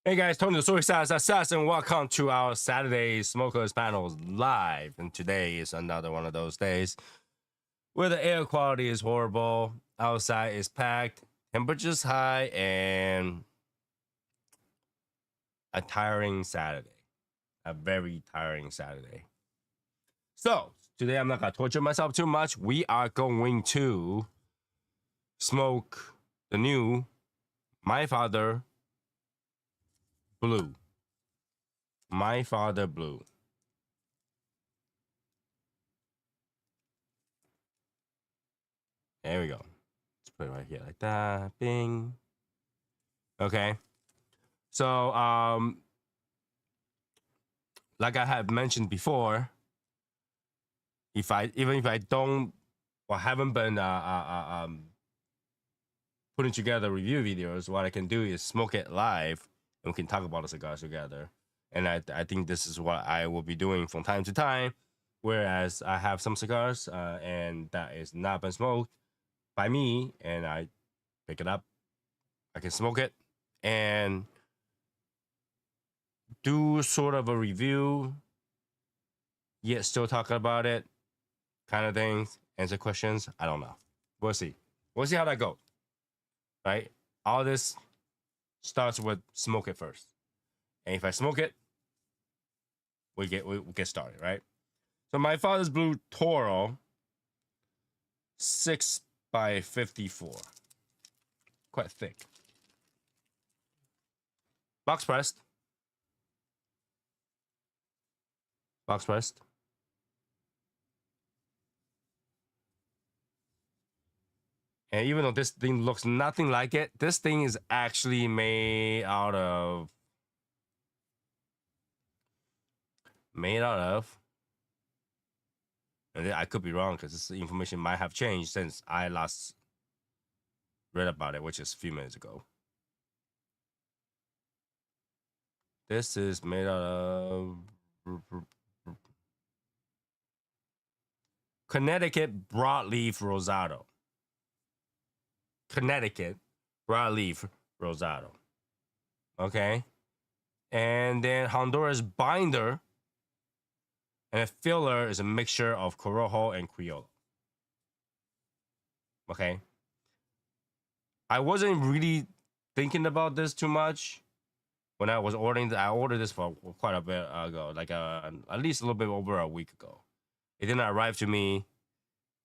Hey guys, Tony the Suicide Assassin. Welcome to our Saturday Smokers Panels live. And today is another one of those days where the air quality is horrible, outside is packed, temperatures high, and a tiring Saturday. A very tiring Saturday. So, today I'm not going to torture myself too much. We are going to smoke the new My Father Blue. My Father Blue. There we go. Let's put it right here like that. Bing. Okay. So, like I have mentioned before, even if I don't or haven't been putting together review videos, what I can do is smoke it live and we can talk about the cigars together. And I think this is what I will be doing from time to time. Whereas I have some cigars and that is not been smoked by me, and I pick it up, I can smoke it and do sort of a review, yet still talking about it, kind of things, answer questions. I don't know. We'll see. We'll see how that goes. Right? All this starts with smoke it first. And if I smoke it, we get started, right? So My Father's Blue Toro 6x54. Quite thick. Box pressed. Box pressed. And even though this thing looks nothing like it, this thing is actually made out of and I could be wrong because this information might have changed since I last read about it, which is a few minutes ago. This is made out of Connecticut broadleaf rosado. Connecticut broadleaf rosado. Okay. And then Honduras binder and a filler is a mixture of Corojo and Criollo. Okay. I wasn't really thinking about this too much when I was ordering. I ordered this for quite a bit ago, like at least a little bit over a week ago. It didn't arrive to me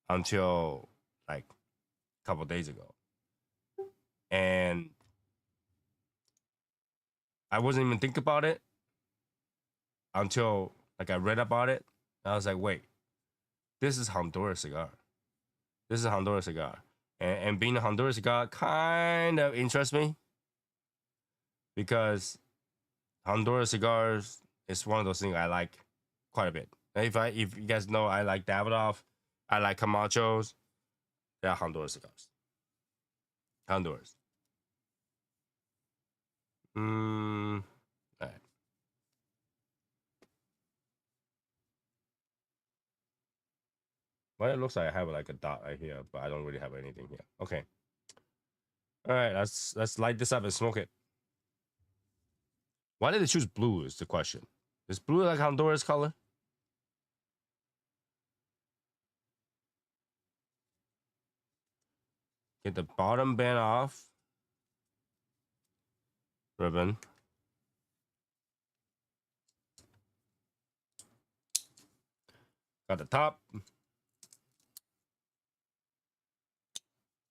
until like a couple days ago, and I wasn't even thinking about it until like I read about it. I was like, wait, this is Honduras cigar. This is a Honduras cigar, and being a Honduras cigar kind of interests me because Honduras cigars is one of those things I like quite a bit. If you guys know, I like Davidoff, I like Camachos. They're Honduras cigars. Honduras. All right. Well, it looks like I have like a dot right here, but I don't really have anything here. Okay. All right, let's light this up and smoke it. Why did they choose blue? Is the question. Is blue like Honduras color? Get the bottom band off. Ribbon. Got the top. I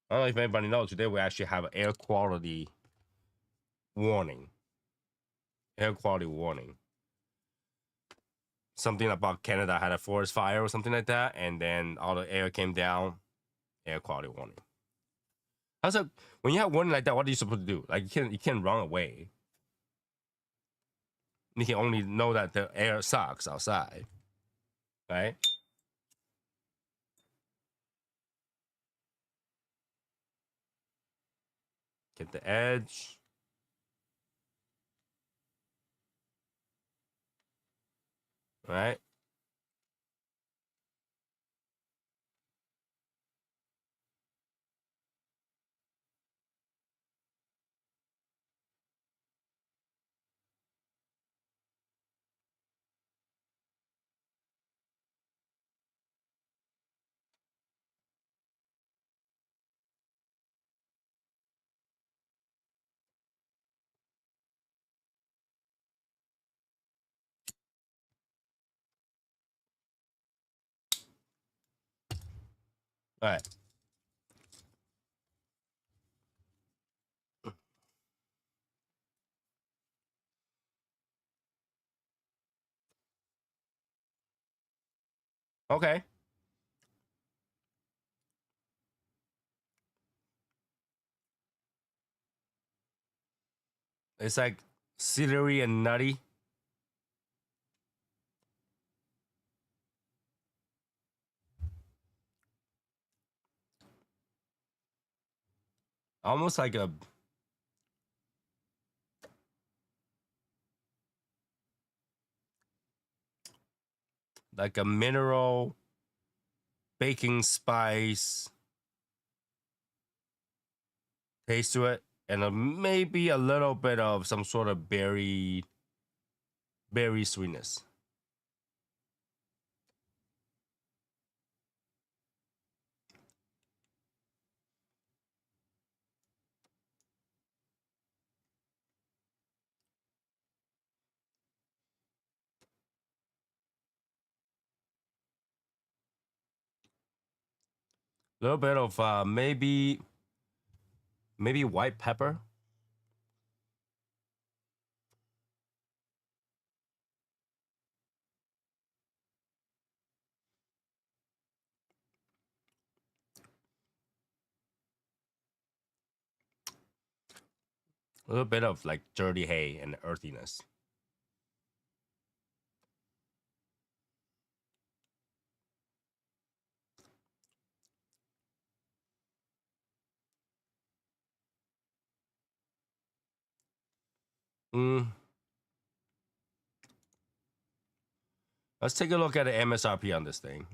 don't know if anybody knows, today we actually have an air quality warning. Air quality warning. Something about Canada had a forest fire or something like that, and then all the air came down. Air quality warning. How's it when you have warning like that? What are you supposed to do? Like you can't run away. You can only know that the air sucks outside, right? Get the edge. Right? All right. Okay. It's like celery and nutty. Almost like a mineral baking spice taste to it, and maybe a little bit of some sort of berry sweetness. A little bit of maybe white pepper. A little bit of like dirty hay and earthiness. Mm. Let's take a look at the MSRP on this thing.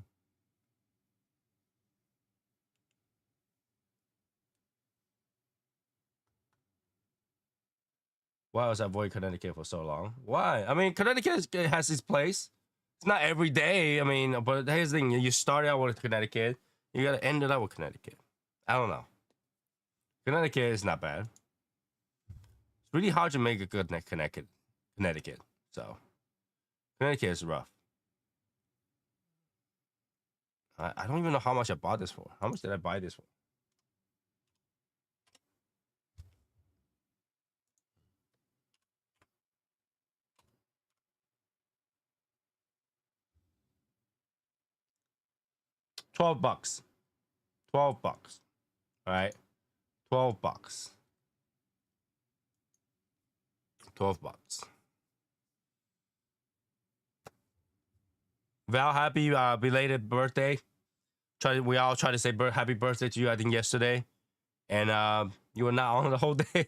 Why was I avoid Connecticut for so long? Why? I mean, Connecticut has its place. It's not every day. I mean, but here's the thing: you start out with Connecticut, you gotta end it up with Connecticut. I don't know. Connecticut is not bad. It's really hard to make a good Connecticut. So Connecticut is rough. I don't even know how much I bought this for. How much did I buy this for? $12. $12. All right. $12. $12. Val, happy belated birthday. We all tried to say happy birthday to you, I think, yesterday. And you were not on the whole day.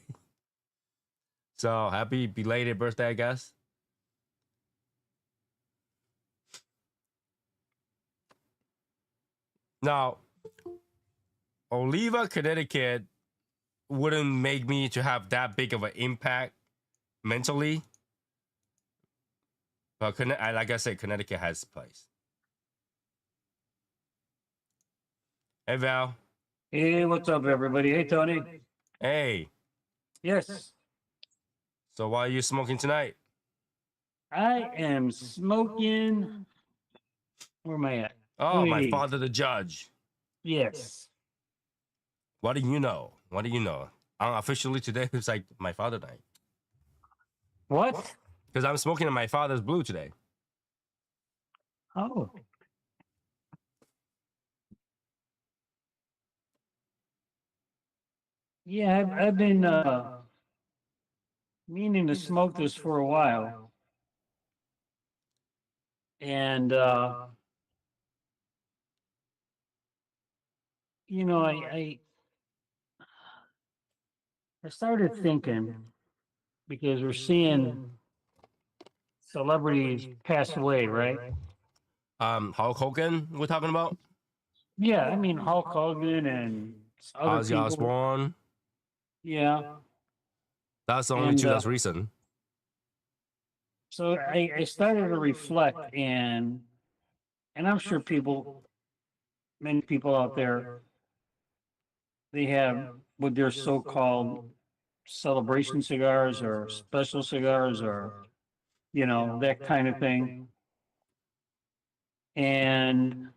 So happy belated birthday, I guess. Now, Oliva, Connecticut wouldn't make me to have that big of an impact mentally. But like I said, Connecticut has a place. Hey, Val. Hey, what's up, everybody? Hey, Tony. Hey. Yes, So why are you smoking tonight? I am smoking. Where am I at? Oh, my father, the judge. Yes. What do you know? What do you know? Officially today, it's like my father night. What? Because I'm smoking on my father's blue today. Oh. Yeah, I've been meaning to smoke this for a while. And, you know, I started thinking because we're seeing celebrities pass away, right? Hulk Hogan, we're talking about? Yeah, I mean, Hulk Hogan and other Ozzy people. Osbourne. Yeah. That's the only two that's recent. So I started to reflect, and I'm sure many people out there, they have with their so-called celebration cigars or special cigars or that kind of thing. And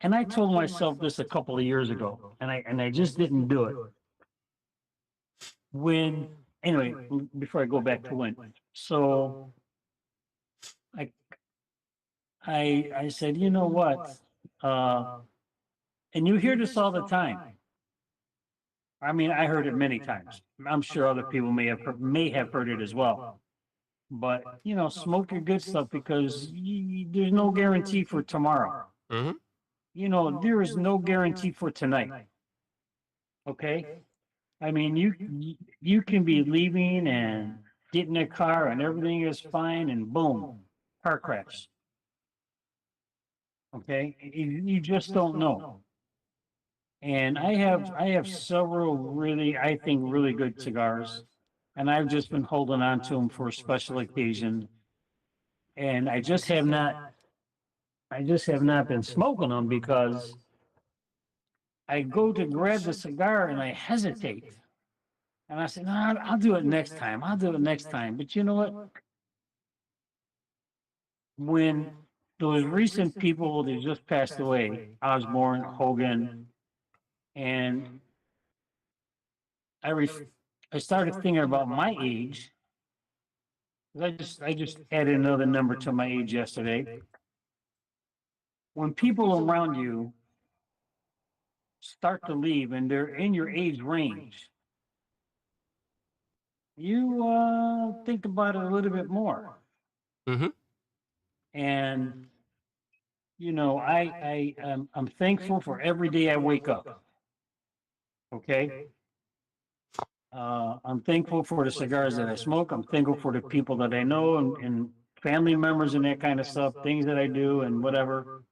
and I told myself this a couple of years ago, and I just didn't do it. When anyway, before I go back to when, so I I said, you know what, and you hear this all the time. I mean, I heard it many times. I'm sure other people may have heard it as well. But you know, smoke your good stuff because there's no guarantee for tomorrow. Mm-hmm. You know, there is no guarantee for tonight. Okay, I mean, you can be leaving and get in a car and everything is fine, and boom, car crash. Okay, you just don't know. And I have several really, I think, really good cigars, and I've just been holding on to them for a special occasion. And I just have not been smoking them because I go to grab the cigar and I hesitate. And I said, no, I'll do it next time. I'll do it next time. But you know what? When those recent people that just passed away, Osborne, Hogan, and I ref- I started thinking about my age. I just added another number to my age yesterday. When people around you start to leave and they're in your age range, you think about it a little bit more. Mm-hmm. And you know, I'm thankful for every day I wake up. Okay. I'm thankful for the cigars that I smoke. I'm thankful for the people that I know and family members and that kind of stuff, things that I do and whatever.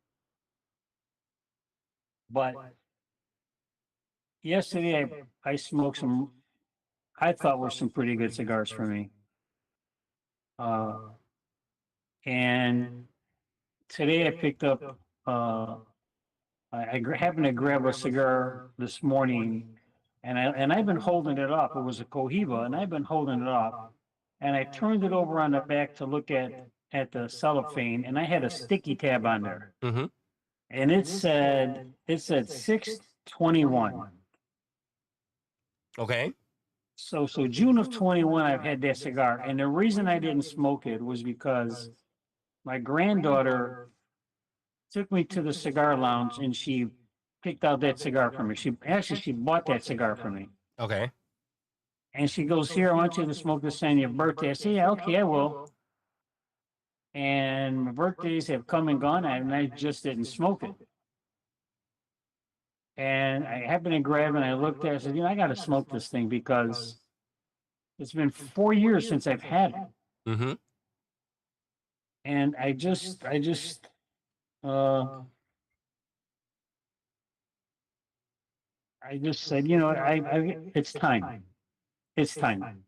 But yesterday I smoked some I thought were some pretty good cigars for me. Uh, and today I picked up happened to grab a cigar this morning, and I've been holding it up. It was a Cohiba, and I've been holding it up, and I turned it over on the back to look at the cellophane, and I had a sticky tab on there, Mm-hmm. and it said 6/21. Okay. So June of 21, I've had that cigar, and the reason I didn't smoke it was because my granddaughter took me to the cigar lounge and she picked out that cigar for me. She bought that cigar for me. Okay. And she goes, "Here, I want you to smoke this on your birthday." I say, "Yeah, okay, I will." And my birthdays have come and gone, and I just didn't smoke it. And I happened to grab it, and I looked at it, I said, "You know, I got to smoke this thing because it's been 4 years since I've had it." Mm-hmm. And uh, I just said, you know, it's time. It's time.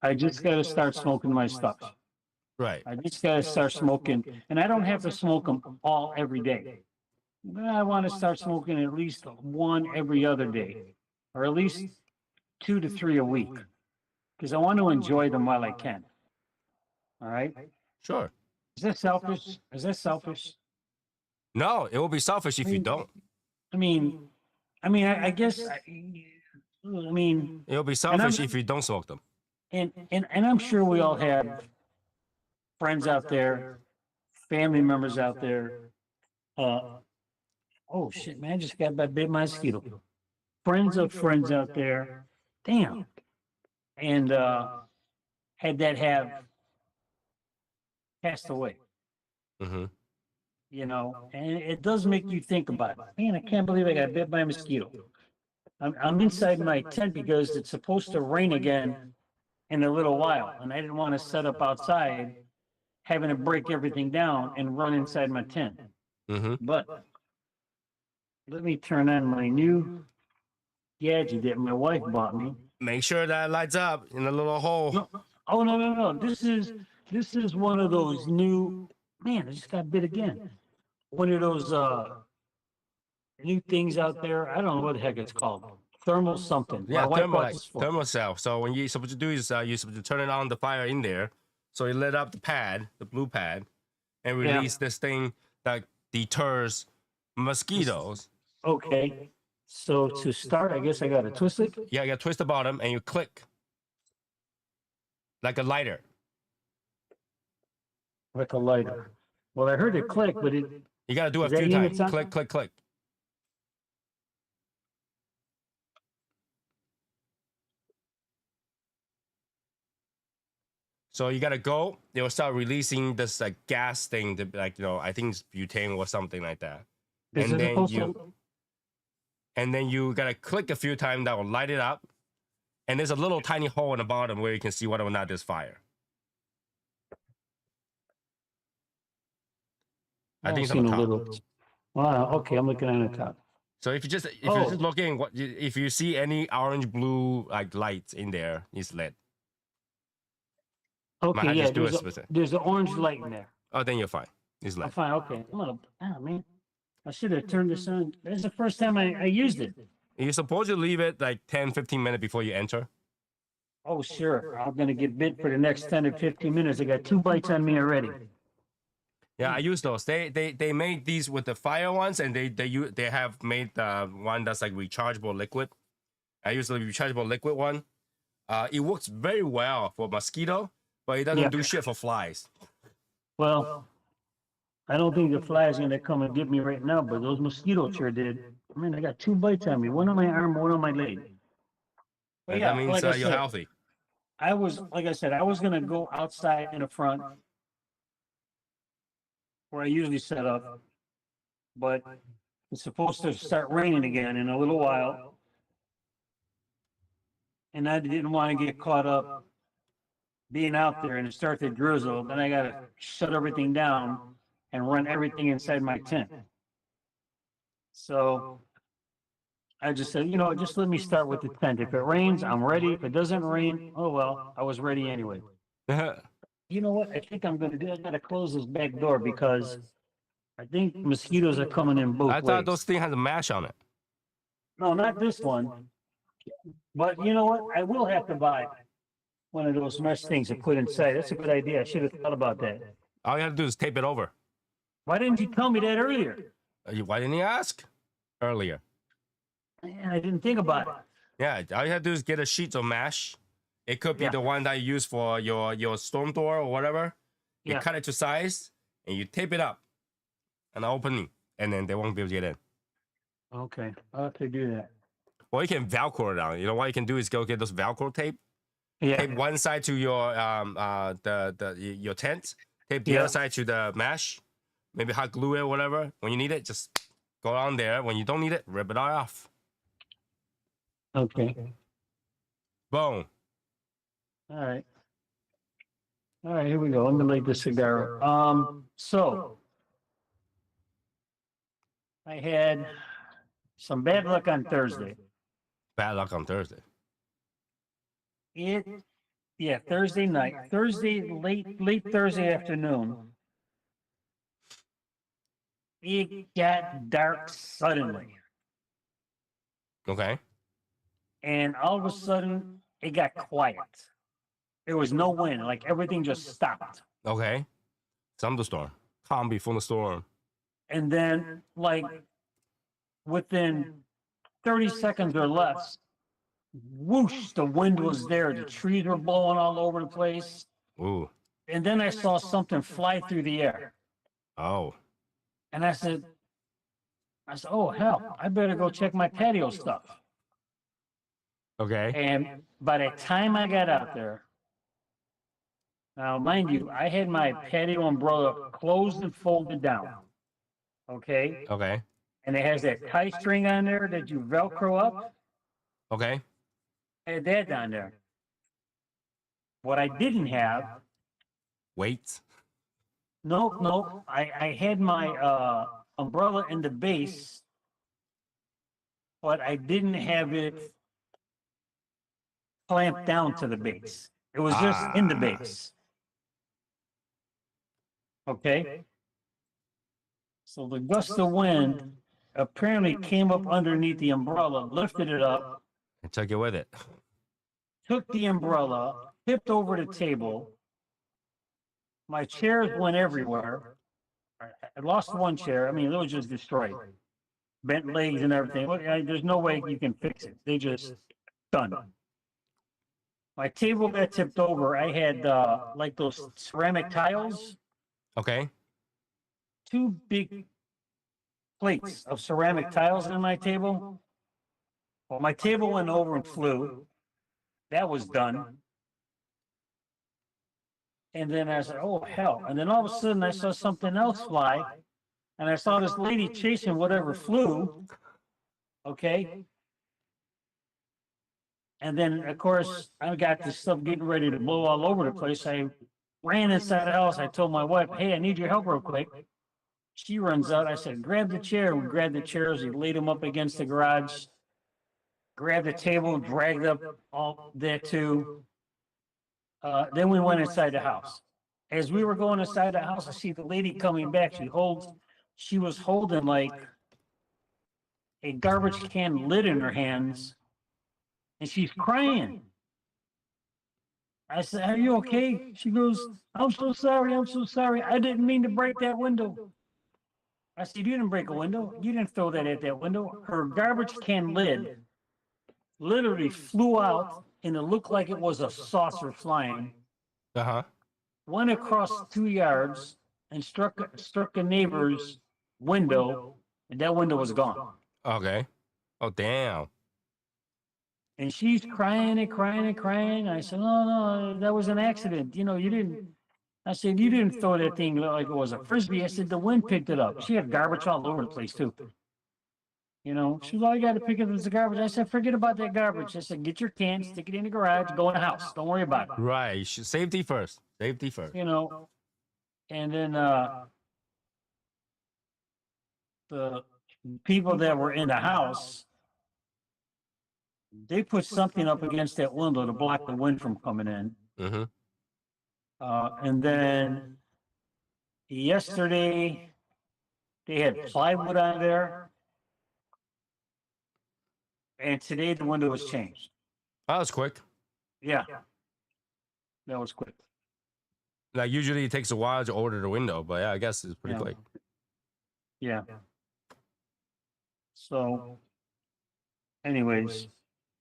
I just got to start smoking my stuff. Right. I just got to start smoking, and I don't have to smoke them all every day. But I want to start smoking at least one every other day, or at least 2 to 3 a week, because I want to enjoy them while I can. All right? Sure. Is that selfish? Is that selfish? No, it will be selfish if you don't. I mean, I guess. I mean, It'll be and selfish I'm if you don't smoke them. and I'm sure we all have friends out there, family members out there. Oh shit, man! I just got by bit mosquito. Friends of friends out there. Damn. And had that have passed away, Mm-hmm. you know, and it does make you think about it. Man, I can't believe I got bit by a mosquito. I'm inside my tent because it's supposed to rain again in a little while, and I didn't want to set up outside, having to break everything down and run inside my tent. Mm-hmm. But let me turn on my new gadget that my wife bought me. Make sure that it lights up in a little hole. No, oh no! This is one of those new. Man, I just got bit again. One of those new things out there. I don't know what the heck it's called. Thermal something. My Yeah, wife bought this for. thermal cell. So what you're supposed to do is you're supposed to turn it on the fire in there, so it lit up the pad, the blue pad, and release this thing that deters mosquitoes. Okay. So to start, I guess I got to twist it. Yeah, you twist the bottom and you click like a lighter. Like a lighter. Well, I heard it click, but it You gotta do it is a that few unit times. time? Click, click, click. So you gotta go. They will start releasing this like gas thing, to, like I think it's butane or something like that. Is it supposed to? And then you gotta click a few times. That will light it up. And there's a little tiny hole in the bottom where you can see whether or not there's fire. I think it's on the top. Little. Wow. Okay, I'm looking at the top. So if you're just looking, if you see any orange blue like lights in there, it's lit. Okay, yeah. do There's an orange light in there. Oh, then you're fine. It's I'm lit. fine. Okay. Man. I should have turned this on. This is the first time I used it. You're supposed to leave it like 10, 15 minutes before you enter. Oh, sure. I'm going to get bit for the next 10 to 15 minutes. I got 2 bites on me already. Yeah, I use those. They made these with the fire ones, and they have made one that's like rechargeable liquid. I use the rechargeable liquid one. It works very well for mosquito, but it doesn't do shit for flies. Well, I don't think the fly's going to come and get me right now, but those mosquitoes sure did. I mean, I got 2 bites on me, one on my arm, one on my leg. But That means like you're healthy. Like I said, I was going to go outside in the front where I usually set up, but it's supposed to start raining again in a little while. And I didn't want to get caught up being out there and it start to drizzle. Then I got to shut everything down and run everything inside my tent. So I just said, just let me start with the tent. If it rains, I'm ready. If it doesn't rain, oh well, I was ready anyway. You know what? I think I'm going to do. I got to close this back door because I think mosquitoes are coming in both ways. I thought those things had a mash on it. No, not this one. But you know what? I will have to buy one of those mesh things to put inside. That's a good idea. I should have thought about that. All you have to do is tape it over. Why didn't you tell me that earlier? Why didn't you ask earlier? Man, I didn't think about it. Yeah, all you have to do is get a sheet of mesh. It could be the one that you use for your storm door or whatever. You cut it to size and you tape it up and open it, and then they won't be able to get in. Okay, I'll have to do that. Or you can Velcro it down. You know what you can do is go get those Velcro tape. Yeah. Tape one side to your your tent. Tape the other side to the mesh. Maybe hot glue it or whatever. When you need it, just go on there. When you don't need it, rip it off. Okay. Boom. All right. All right, here we go. Let me light the cigar. So I had some bad luck on Thursday. Bad luck on Thursday. Thursday night. Late Thursday afternoon. It got dark suddenly. Okay. And all of a sudden it got quiet. There was no wind, like everything just stopped. Okay. Thunderstorm. Calm before the storm. And then, like, within 30 seconds or less, whoosh, the wind was there. The trees were blowing all over the place. Ooh. And then I saw something fly through the air. Oh. And I said, oh, hell, I better go check my patio stuff. Okay. And by the time I got out there, now, mind you, I had my patio umbrella closed and folded down. Okay? Okay. And it has that tie string on there that you Velcro up. Okay. I had that down there. What I didn't have. Wait. No. I had my umbrella in the base, but I didn't have it clamped down to the base. It was just in the base. Okay. So the gust of wind apparently came up underneath the umbrella, lifted it up, And took it with it. took the umbrella, tipped over the table. My chairs went everywhere. I lost one chair. I mean, it was just destroyed. bent legs and everything. Well, there's no way you can fix it. They just done. My table got tipped over. I had like those ceramic tiles, Okay. 2 big plates of ceramic tiles on my table. Well, my table went over and flew. That was done. And then I said, oh, hell. And then all of a sudden I saw something else fly. And I saw this lady chasing whatever flew. Okay. And then, of course, I got this stuff getting ready to blow all over the place. I ran inside the house. I told my wife, hey, I need your help real quick. She runs out. I said, grab the chair. We grabbed the chairs. We laid them up against the garage. Grabbed the table, dragged up all that too. Then we went inside the house. As we were going inside the house, I see the lady coming back. She was holding like a garbage can lid in her hands, and she's crying. I said, are you okay? She goes, I'm so sorry. I'm so sorry. I didn't mean to break that window. I said, you didn't break a window. You didn't throw that at that window. Her garbage can lid literally flew out, and it looked like it was a saucer flying. Uh-huh. Went across 2 yards and struck a neighbor's window, and that window was gone. Okay. Oh, damn. And she's crying and crying and crying. I said, no, that was an accident. You know, you didn't. I said, you didn't throw that thing like it was a frisbee. I said, the wind picked it up. She had garbage all over the place, too. You know, she was all, I got to pick up the garbage. I said, forget about that garbage. I said, get your can, stick it in the garage, go in the house. Don't worry about it. Right. Safety first. Safety first. You know, and then the people that were in the house, they put something up against that window to block the wind from coming in. Mm-hmm. And then yesterday, they had plywood on there. And today the window was changed. That was quick. Yeah. That was quick. Like usually it takes a while to order the window, but yeah, I guess it's pretty Yeah. quick. Yeah. So anyways,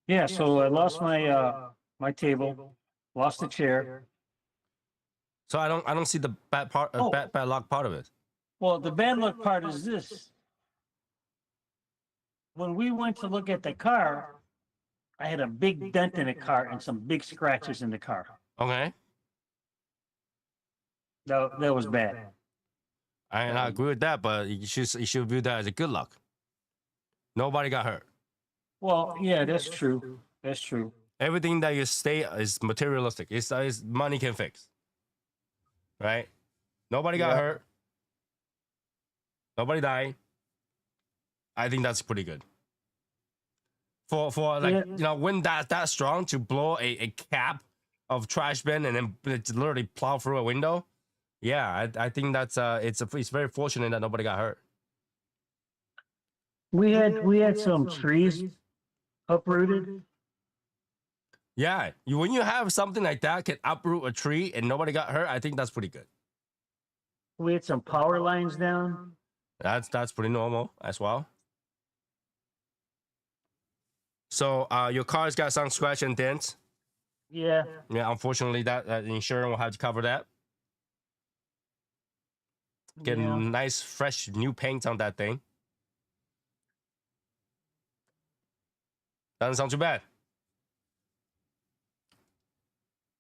yeah, so I lost my my table, lost the chair. So I don't see the bad part, Oh. bad luck part of it. Well, the bad luck part is this. When we went to look at the car, I had a big dent in the car and some big scratches in the car. Okay. That was bad. I agree with that, but you should view that as a good luck. Nobody got hurt. Well, yeah, that's true. That's true. Everything that you say is materialistic. It's money can fix. Right? Nobody got Yeah. hurt. Nobody died. I think that's pretty good. For like, Yeah. you know, when that strong to blow a cap of trash bin and then it's literally plow through a window. Yeah, I think that's it's very fortunate that nobody got hurt. We had some trees uprooted. Yeah, when you have something like that can uproot a tree and nobody got hurt, I think that's pretty good. We had some power lines down. That's pretty normal as well. So your car's got some scratch and dents. Yeah. Yeah, unfortunately, that insurance will have to cover that. Get Yeah. nice, fresh, new paint on that thing. Doesn't sound too bad.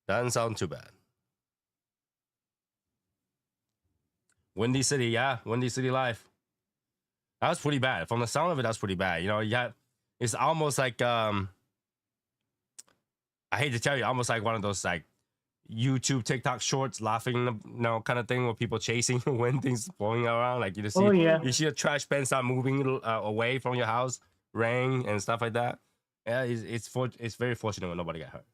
Doesn't sound too bad. Windy City, yeah, Windy City life. That was pretty bad. From the sound of it, that's pretty bad. You know, it's almost like I hate to tell you, almost like one of those like YouTube, TikTok shorts, laughing, you know, kind of thing where people chasing when things blowing around. Like you see, Oh, yeah. you see a trash bin start moving away from your house, rain and stuff like that. Yeah, it's very fortunate when nobody got hurt.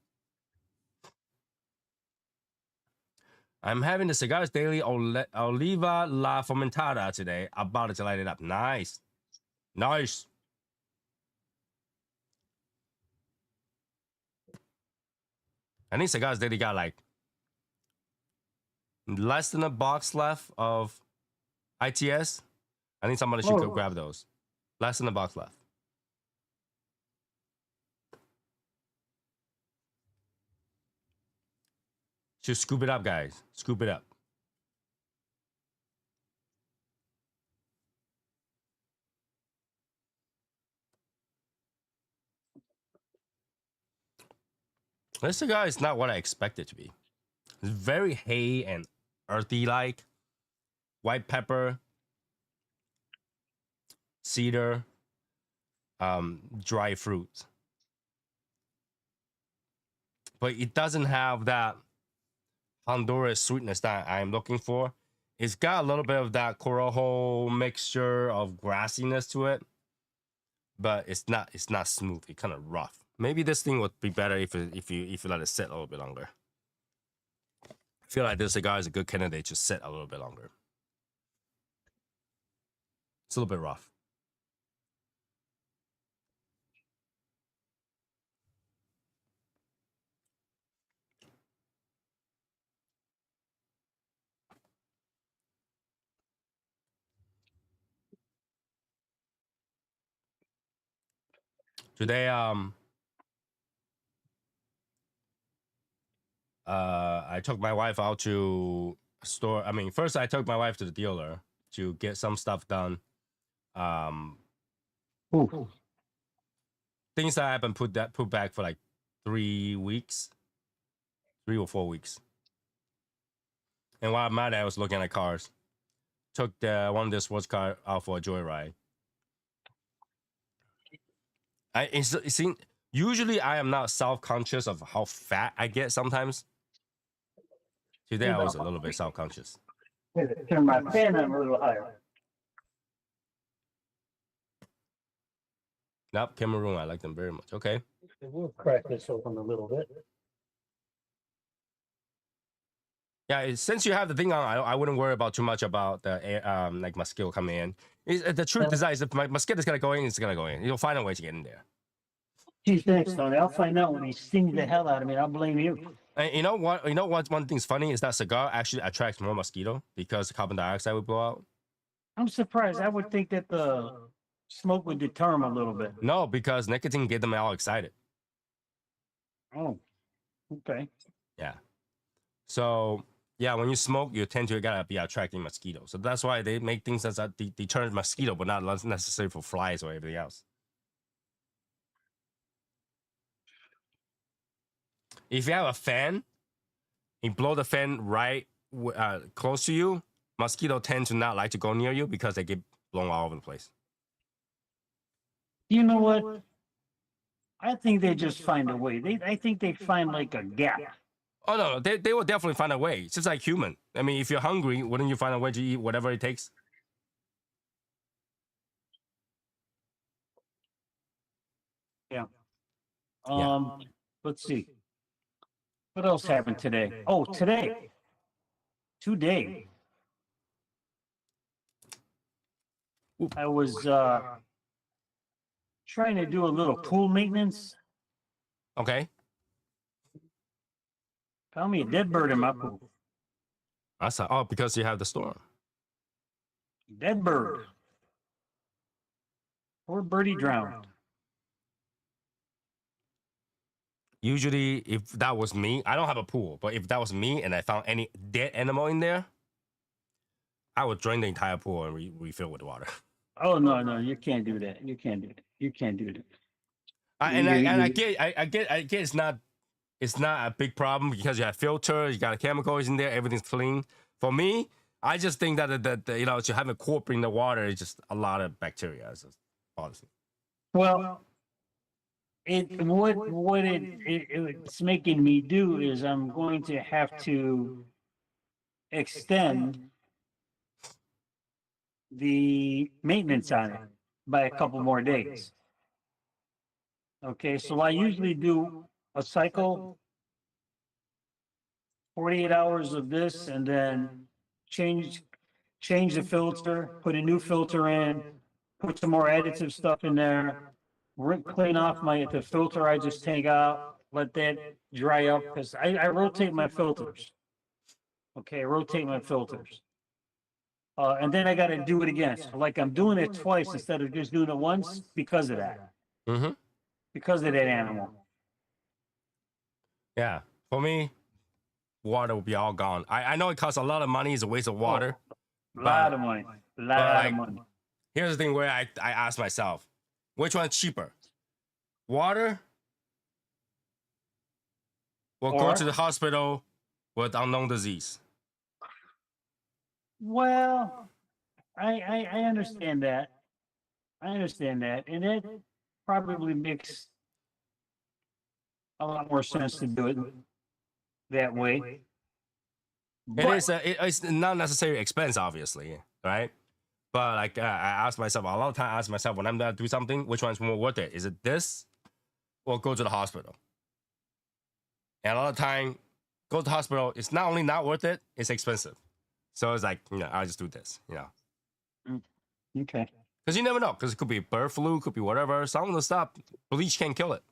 I'm having the Cigars Daily Oliva La Fomentada today. About to light it up. Nice. Nice. I think Cigars Daily got like less than a box left of ITS. I think somebody should go grab those. Less than a box left. Just scoop it up, guys. Scoop it up. This cigar is not what I expected it to be. It's very hay and earthy like. White pepper, cedar, dry fruit. But it doesn't have that Honduras sweetness that I'm looking for. It's got a little bit of that Corojo mixture of grassiness to it, but it's not smooth. It's kind of rough. Maybe this thing would be better if you let it sit a little bit longer. I feel like this cigar is a good candidate to sit a little bit longer. It's a little bit rough. Today, I took my wife out to a store. I mean, first I took my wife to the dealer to get some stuff done. Things that have been put back for like 3 weeks, 3 or 4 weeks. And while I'm at it, I was looking at cars. Took one of the sports car out for a joyride. Usually I am not self-conscious of how fat I get sometimes. Today I was a little bit self-conscious. Turn my fan on a little higher. Nope, Cameroon, I like them very much. Okay. We'll crack this open a little bit. Yeah, since you have the thing on, I wouldn't worry about too much about the like mosquito coming in. The truth is that if my mosquito's gonna go in, it's gonna go in. You'll find a way to get in there. Geez, thanks, Tony. I'll find out when he stings the hell out of me. I'll blame you. And you know what? You know what? One thing's funny is that cigar actually attracts more mosquito because the carbon dioxide would blow out. I'm surprised. I would think that the smoke would deter them a little bit. No, because nicotine get them all excited. Oh, okay. Yeah. So yeah, when you smoke, you tend to gotta be attracting mosquitoes. So that's why they make things that's a deterrent mosquito, but not necessarily for flies or everything else. If you have a fan, you blow the fan right close to you, mosquito tend to not like to go near you because they get blown all over the place. You know what? I think they just find a way. I think they find like a gap. Oh no, they will definitely find a way. It's just like human. I mean, if you're hungry, wouldn't you find a way to eat whatever it takes? Yeah. Yeah. Let's see. What else happened today? Oh, today. I was trying to do a little pool maintenance. Okay. Found me a dead bird in my pool. Because you have the storm. Dead bird. Poor birdie drowned. Usually, if that was me, I don't have a pool, but if that was me and I found any dead animal in there, I would drain the entire pool and refill with water. Oh no, you can't do that. You can't do that. I get it's not a big problem because you have filters, you got chemicals in there, everything's clean. For me, I just think that to have a corpse in the water is just a lot of bacteria. It's just bothersome. Well, what it's making me do is I'm going to have to extend the maintenance on it by a couple more days. Okay, so I usually do a cycle, 48 hours of this, and then change the filter, put a new filter in, put some more additive stuff in there, clean off the filter I just take out, let that dry up, because I rotate my filters. Okay, I rotate my filters. And then I got to do it again. So like I'm doing it twice instead of just doing it once because of that, Mm-hmm. because of that animal. Yeah. For me, water will be all gone. I know it costs a lot of money. It's a waste of water. A lot But of money. A but lot of like, money. here's the thing where I ask myself, which one's cheaper? Water or go to the Or, hospital with unknown disease? well, I understand that. I understand that. And it probably makes a lot more sense to do it that way. It is But it's not necessarily expense, obviously, right? But like I ask myself a lot of time. I ask myself when I'm gonna do something, which one's more worth it? Is it this or go to the hospital? And a lot of time, go to the hospital. It's not only not worth it, it's expensive. So it's like I'll just do this, okay. because you never know. Because it could be bird flu, could be whatever. Some of the stuff, bleach can't kill it.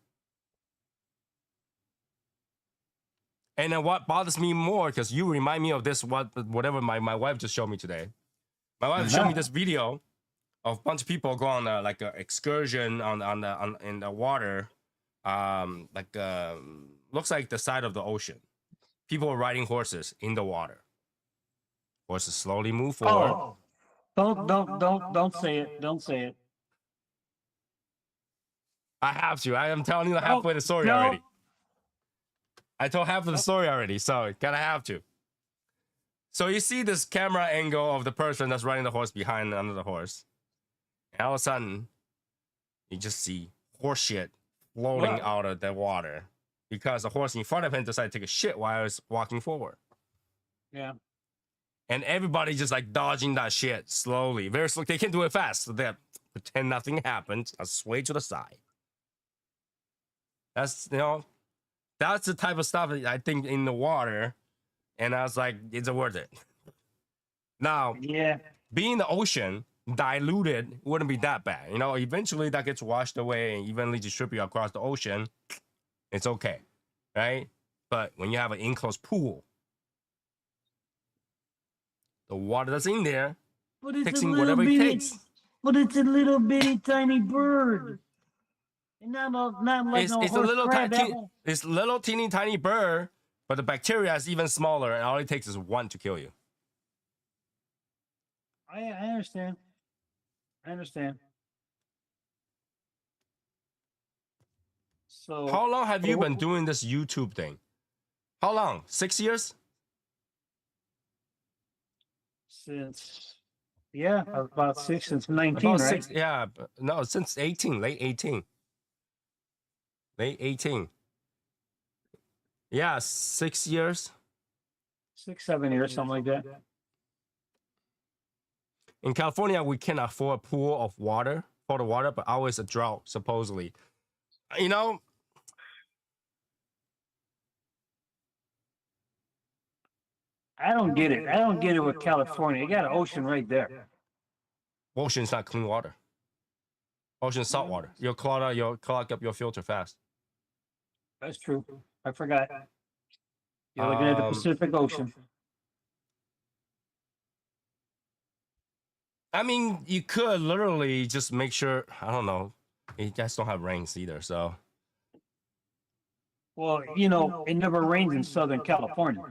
And then what bothers me more, because you remind me of this, whatever my wife just showed me today. My wife showed me this video of a bunch of people go on like an excursion in the water, looks like the side of the ocean. People are riding horses in the water. Horses slowly move forward. Oh, don't say it. Don't say it. I have to. I am telling you halfway the story no. already. I told half of the story already, so gotta have to. So you see this camera angle of the person that's riding the horse behind under the horse. And all of a sudden, you just see horse shit floating What? out of the water because the horse in front of him decided to take a shit while I was walking forward. Yeah. And everybody just like dodging that shit slowly. Very slow. They can't do it fast. So they pretend nothing happened. I sway to the side. That's that's the type of stuff that I think in the water. And I was like, it's worth it. Now, Yeah. being in the ocean, diluted wouldn't be that bad. Eventually that gets washed away and evenly distributed across the ocean. It's okay, right? But when you have an enclosed pool, the water that's in there, But it's fixing whatever it takes. But it's a little bitty tiny bird. And not like It's, no it's a horse little crab. it's little teeny tiny bird, but the bacteria is even smaller, and all it takes is one to kill you. I understand. I understand. So How long have you been doing this YouTube thing? How long? 6 years? Since about 6 since 19, About right? 6, yeah. No, since 18, late 18. Late 18. Yeah, 6 years. 6, 7 years, something like that. In California, we can afford a pool of water for the water, but always a drought, supposedly. I don't get it. I don't get it with California. You got an ocean right there. ocean's not clean water. Ocean's salt water. You'll clog up your filter fast. That's true. I forgot. You're looking at the Pacific Ocean. I mean, you could literally just make sure. I don't know. You guys don't have rains either, so. Well, it never rains in Southern California.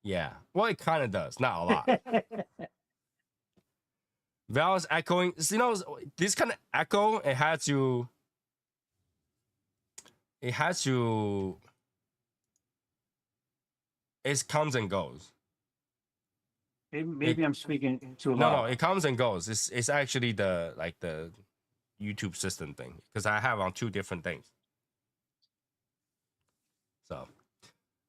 Yeah. Well, it kind of does. Not a lot. Val is echoing. This kind of echo, it has to. It comes and goes. Maybe I'm speaking too loud. No, it comes and goes. It's actually the YouTube system thing, because I have on 2 different things. So,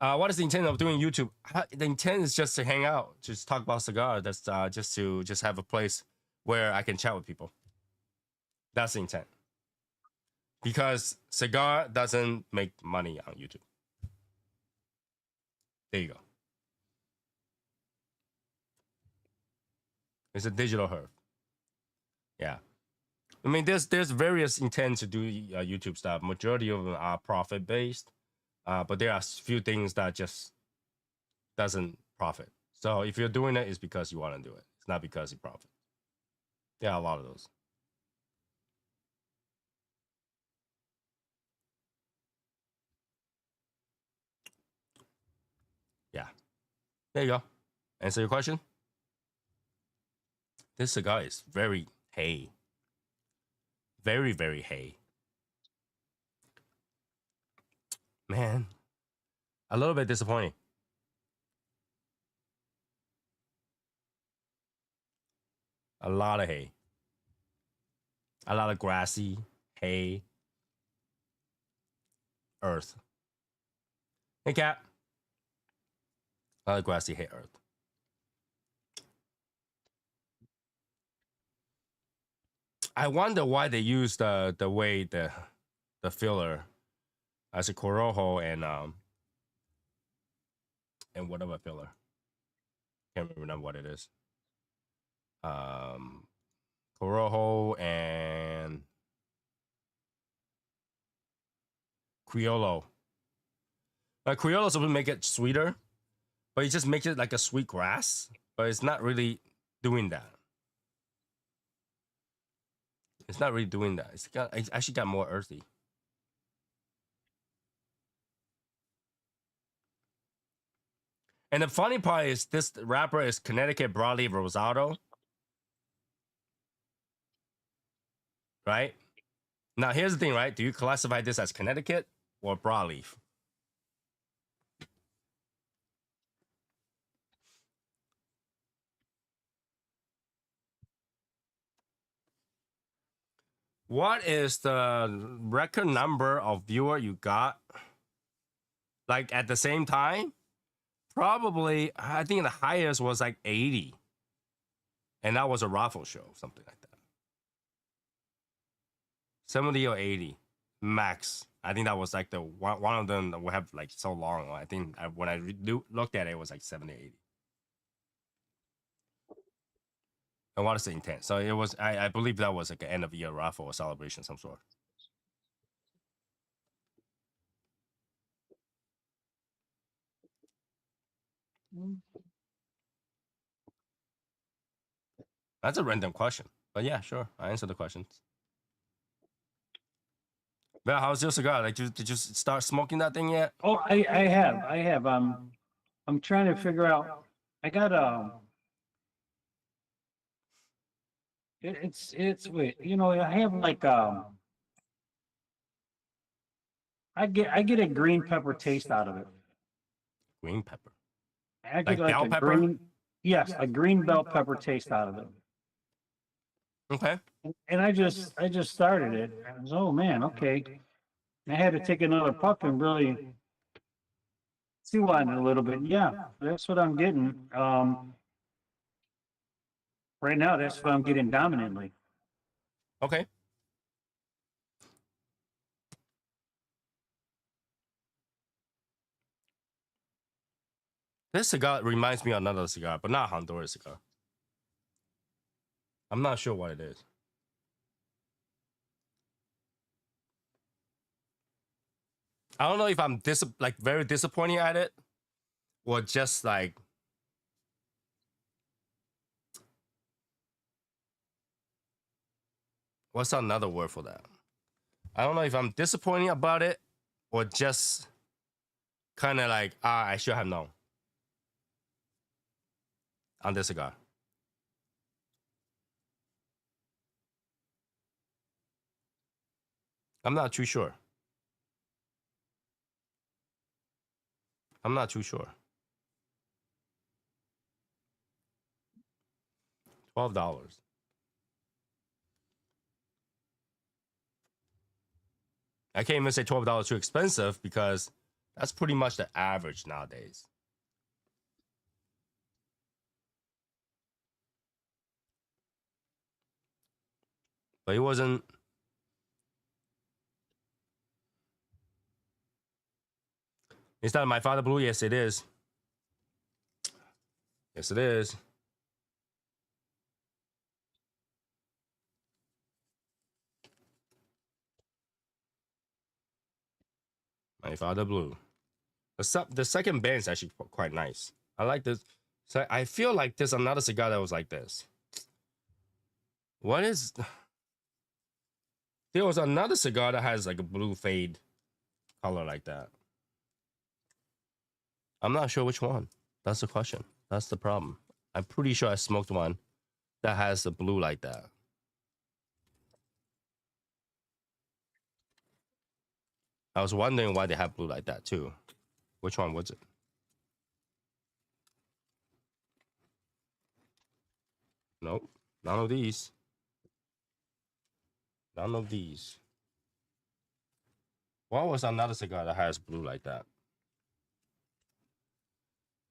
what is the intent of doing YouTube? The intent is just to hang out, just talk about cigar. That's just have a place where I can chat with people. That's the intent. Because cigar doesn't make money on YouTube. There you go. It's a digital herb. Yeah. I mean, there's various intents to do YouTube stuff. Majority of them are profit based, but there are a few things that just doesn't profit. So if you're doing it, it's because you want to do it. It's not because he profits. Yeah, a lot of those. Yeah. There you go. Answer your question. This cigar is very hay. Very, very hay. Man, a little bit disappointing. A lot of hay. A lot of grassy hay. Earth. Hey, cat. A lot of grassy hay earth. I wonder why they use the way the filler as a corojo and whatever filler. Can't remember what it is. Corojo and Criollo. Like Criollo's supposed to make it sweeter, but it just makes it like a sweet grass, but it's not really doing that. It's not really doing that. It's actually got more earthy. And the funny part is this wrapper is Connecticut Broadleaf Rosado. Right? Now here's the thing, right? Do you classify this as Connecticut or broadleaf? What is the record number of viewer you got? Like at the same time? Probably, I think the highest was like 80. And that was a raffle show, something like that. 70 or 80 max. I think that was like the one of them that we have like so long. I think when I looked at it, it was like 70, 80. And what is the intent? So it was, I believe that was like an end of year raffle or celebration of some sort. That's a random question. But yeah, sure. I answer the questions. Well, how's your cigar? Like, did you start smoking that thing yet? Oh, I have. I'm trying to figure out. I got it's wait. You know, I have like I get a green pepper taste out of it. Green pepper. I get Like like bell a pepper? green, yes, a green bell pepper taste out of it. Okay. And I just started it. I was, oh man, okay. I had to take another puff and really chew on it a little bit. Yeah, that's what I'm getting. Right now, that's what I'm getting dominantly. Okay. This cigar reminds me of another cigar, but not Honduras cigar. I'm not sure what it is. I don't know if I'm like very disappointed at it, or just like what's another word for that? I don't know if I'm disappointed about it, or just kind of like I should have known on this cigar. I'm not too sure. I'm not too sure. $12. I can't even say $12 too expensive because that's pretty much the average nowadays. But it wasn't. Is that my father blue? Yes, it is. Yes, it is. My father blue. The second band is actually quite nice. I like this. So I feel like there's another cigar that was like this. What is? There was another cigar that has like a blue fade color like that. I'm not sure which one. That's the question. That's the problem. I'm pretty sure I smoked one that has the blue like that. I was wondering why they have blue like that too. Which one was it? Nope. None of these. None of these. What was another cigar that has blue like that?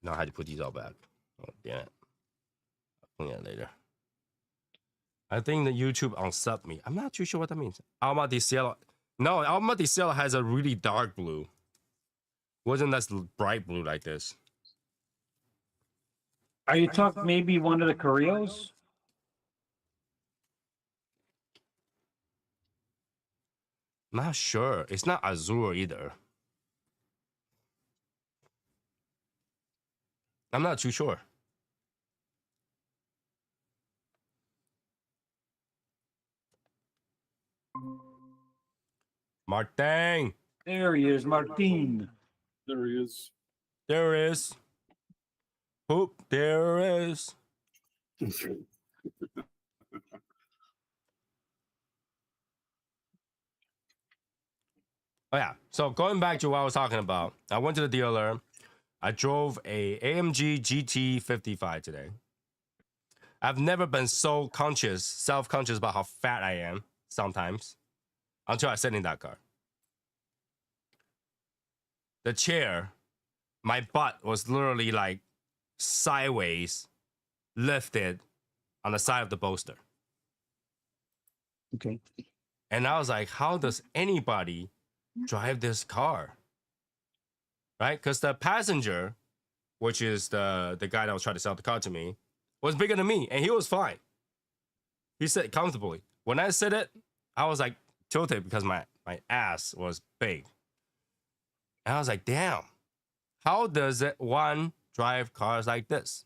Now I had to put these all back. Oh, damn it. I'll clean it later. I think the YouTube unsubbed me. I'm not too sure what that means. Alma de Cielo. No, Alma de Cielo has a really dark blue. Wasn't that bright blue like this? Are you talking maybe one of the Carrillos? Not sure. It's not Azure either. I'm not too sure. Martin. There he is, Martin. There he is. There is. Hoop, there is. Oh yeah. So going back to what I was talking about, I went to the dealer. I drove a AMG GT 55 today. I've never been so self-conscious about how fat I am sometimes until I sit in that car. The chair, my butt was literally like sideways lifted on the side of the bolster. Okay. And I was like, how does anybody drive this car? Right? Because the passenger, which is the guy that was trying to sell the car to me, was bigger than me, and he was fine. He sat comfortably. When I said it, I was like tilted because my ass was big. And I was like, damn, how does one drive cars like this?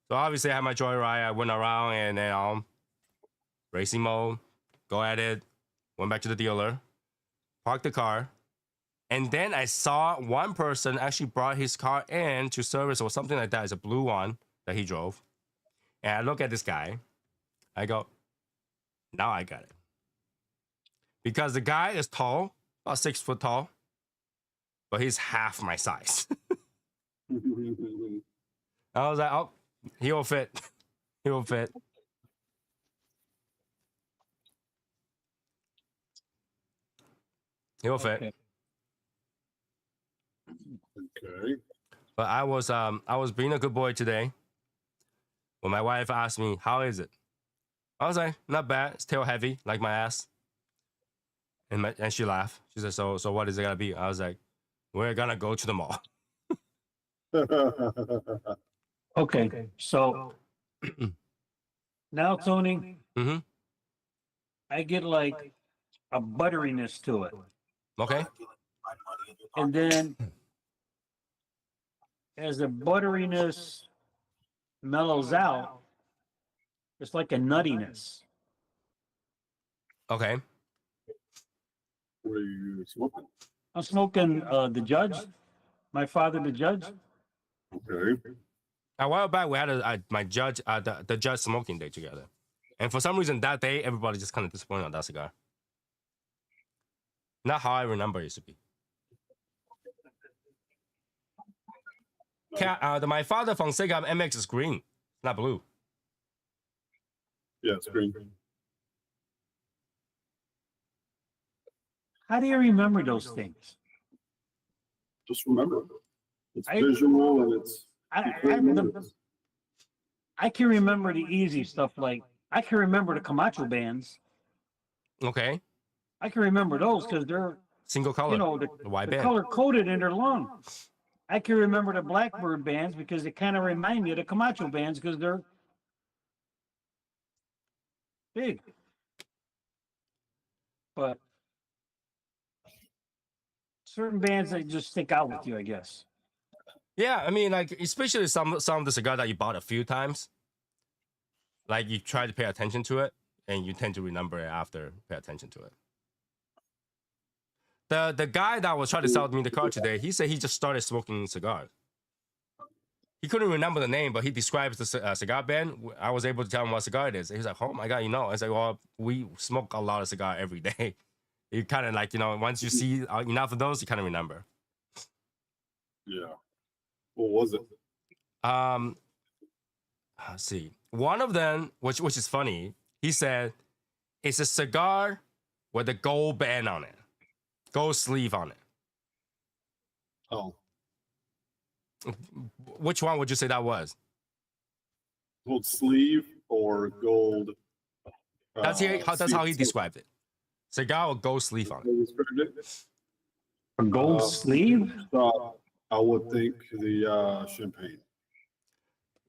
So obviously I had my joyride. I went around and then racing mode, go at it, went back to the dealer, parked the car. And then I saw one person actually brought his car in to service or something like that. It's a blue one that he drove. And I look at this guy. I go, now I got it. Because the guy is tall, about 6 foot tall, but he's half my size. I was like, oh, he'll fit. He'll fit. He'll fit. Okay. Okay. But I was being a good boy today. When my wife asked me, how is it? I was like, not bad. It's tail heavy, like my ass. And she laughed. She said, so what is it gonna be? I was like, we're gonna go to the mall. Okay. So now, Tony, Mm-hmm. I get like a butteriness to it. Okay. And then as the butteriness mellows out, it's like a nuttiness. Okay. What are you smoking? I'm smoking the Judge, my father, the Judge. Okay. A while back, we had the judge smoking day together. And for some reason, that day, everybody just kind of disappointed on that cigar. Not how I remember it used to be. My father from Cigar MX is green, not blue. Yeah, it's green. How do you remember those things? Just remember, it's I- visual and it's. I can remember the easy stuff, like I can remember the Camacho bands. Okay. I can remember those because they're, Single color. you know, the white the band. color coded in their lung. I can remember the Blackbird bands because they kind of remind me of the Camacho bands because they're big. But certain bands that just stick out with you, I guess. Yeah, I mean, like especially some of the cigar that you bought a few times, like you try to pay attention to it, and you tend to remember it after pay attention to it. The guy that was trying to sell me the car today, he said he just started smoking cigars. He couldn't remember the name, but he describes the cigar band. I was able to tell him what cigar it is. He was like, "Oh my god, you know?" I was like, "Well, we smoke a lot of cigar every day." You kind of like, once you see enough of those, you kind of remember. Yeah. What was it? Let's see. One of them, which is funny, he said it's a cigar with a gold band on it, gold sleeve on it. Oh, Which one would you say that was? gold sleeve or gold? That's how he described it. Cigar with gold sleeve on it. A gold sleeve? I would think the champagne.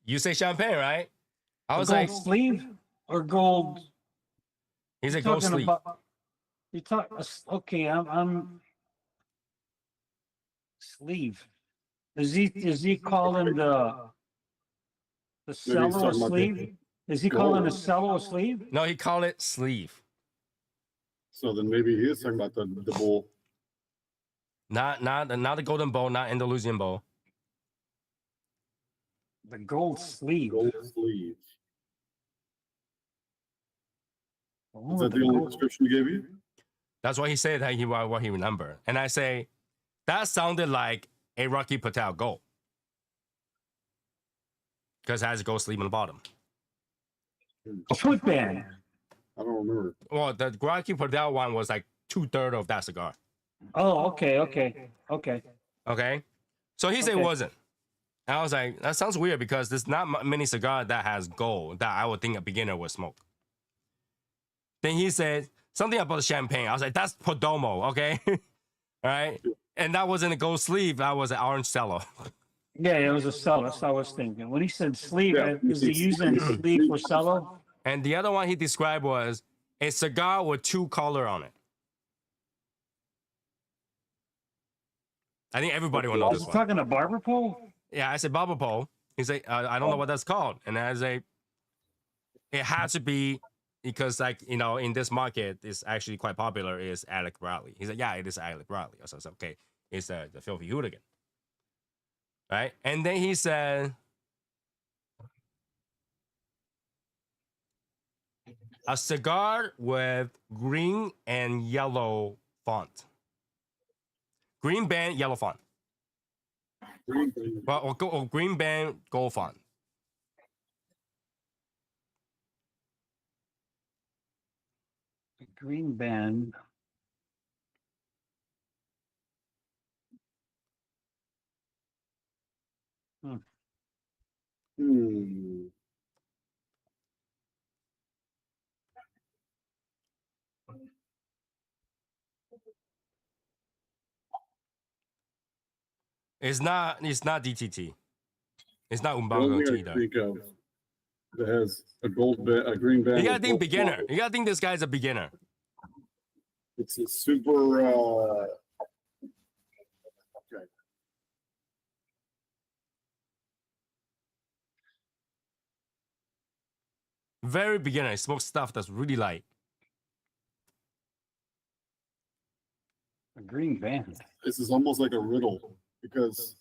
You say champagne, right? I was gold like, sleeve or gold? He's a gold sleeve. You talk. Okay, I'm sleeve. Is he calling the cello a sleeve? Is he calling the cello a sleeve? No, he called it sleeve. So then maybe he is talking about the bowl. Not the golden bowl, not Andalusian bowl. The gold sleeve. Gold sleeve. Oh, Is that the only description he gave you? That's what he said that what he remembered. And I say, that sounded like a Rocky Patel gold. Because it has a gold sleeve on the bottom. A foot band. I don't remember. Well, the Rocky Patel one was like 2/3 of that cigar. Oh, okay. Okay? So he said it wasn't. And I was like, that sounds weird because there's not many cigar that has gold that I would think a beginner would smoke. Then he said something about the champagne. I was like, that's Perdomo, okay? All right? And that wasn't a gold sleeve. That was an orange cello. Yeah, it was a cello. That's what I was thinking. When he said sleeve, is he using sleeve for cello? And the other one he described was a cigar with 2 color on it. I think everybody will know this one. Talking a barber pole? Yeah, I said barber pole. He's like, I don't know what that's called. And I say, it has to be because, like, in this market, it's actually quite popular, is Alec Bradley. He's like, yeah, it is Alec Bradley. So I said, okay, it's the Filthy Hooligan. Right? And then he said, a cigar with green and yellow font. Green band, yellow font. Well, or green band, gold font. Green band. It's not DTT. It's not Umbago either. Think of that has a green band. You gotta think beginner. You gotta think this guy's a beginner. It's a super. Okay. Very beginner. He smokes stuff that's really light. A green band. This is almost like a riddle because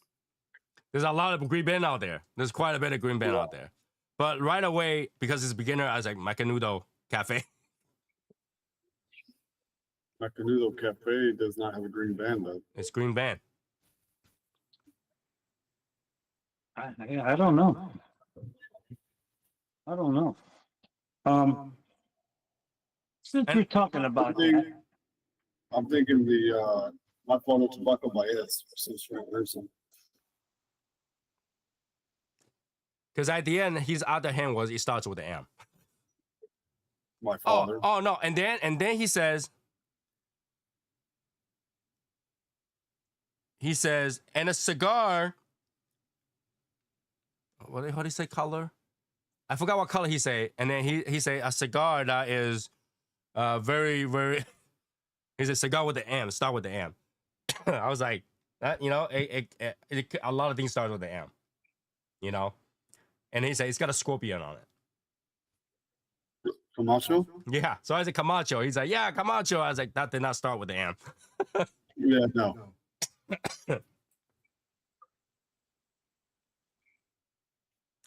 there's a lot of green band out there. There's quite a bit of green band out there. But right away, because it's beginner, I was like, Macanudo Cafe. Macanudo Cafe does not have a green band, though. It's green band. I don't know. Since we're talking about that, I'm thinking the My Photo Tobacco by S. Because at the end, his other hand was, it starts with the M. My father. Oh no, and then he says, and a cigar. What do you say? Color? I forgot what color he say. And then he say a cigar that is very, very. He's a cigar with the M. Start with the M. I was like, That you know, a lot of things start with the M. You know, and he said it's got a scorpion on it. Camacho? Yeah. So I said Camacho. He's like, yeah, Camacho. I was like, that did not start with the M. Yeah, no. All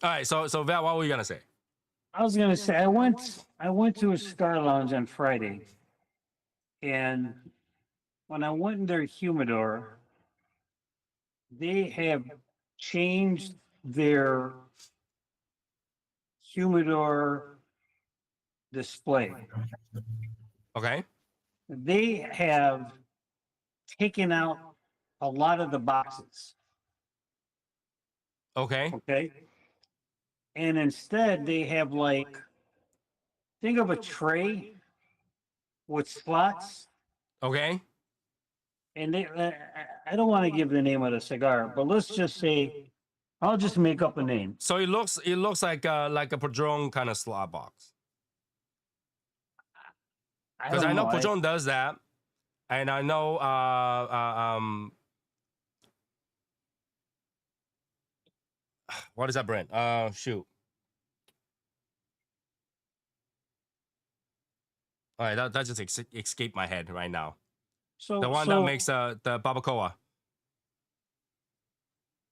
right. So Val, what were you gonna say? I was gonna say I went to a cigar lounge on Friday, and when I went in their humidor, they have changed their humidor display. Okay. They have taken out a lot of the boxes. Okay. Okay. And instead they have like, think of a tray with slots. Okay. And they, I don't want to give the name of the cigar, but let's just say, I'll just make up a name. So it looks like a Padron kind of slot box. Because I know Padron does that, and I know what is that brand? Shoot. All right, that just escaped my head right now. So The one that makes the barbacoa.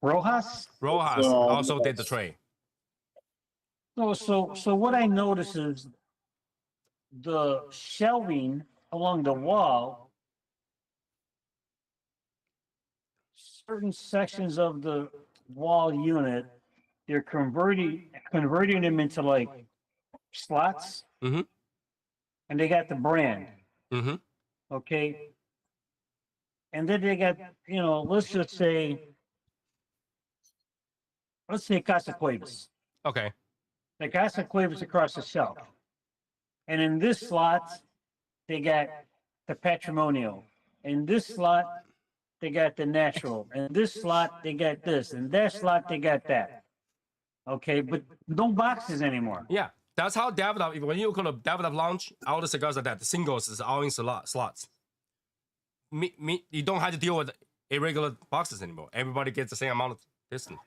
Rojas. Rojas also did the tray. So what I notice is the shelving along the wall, certain sections of the wall unit, they're converting them into like slots. Mm-hmm. And they got the brand. Mm-hmm. Okay. And then they got, you know, let's say Casa Cuevas. Okay. The Casa Cuevas across the shelf. And in this slot, they got the Patrimonio. In this slot, they got the natural. In this slot, they got this. In that slot, they got that. Okay, but no boxes anymore. Yeah, that's how Davidoff. When you go to Davidoff Lounge, all the cigars are that. The singles is all in slots. You don't have to deal with irregular boxes anymore. Everybody gets the same amount of distance.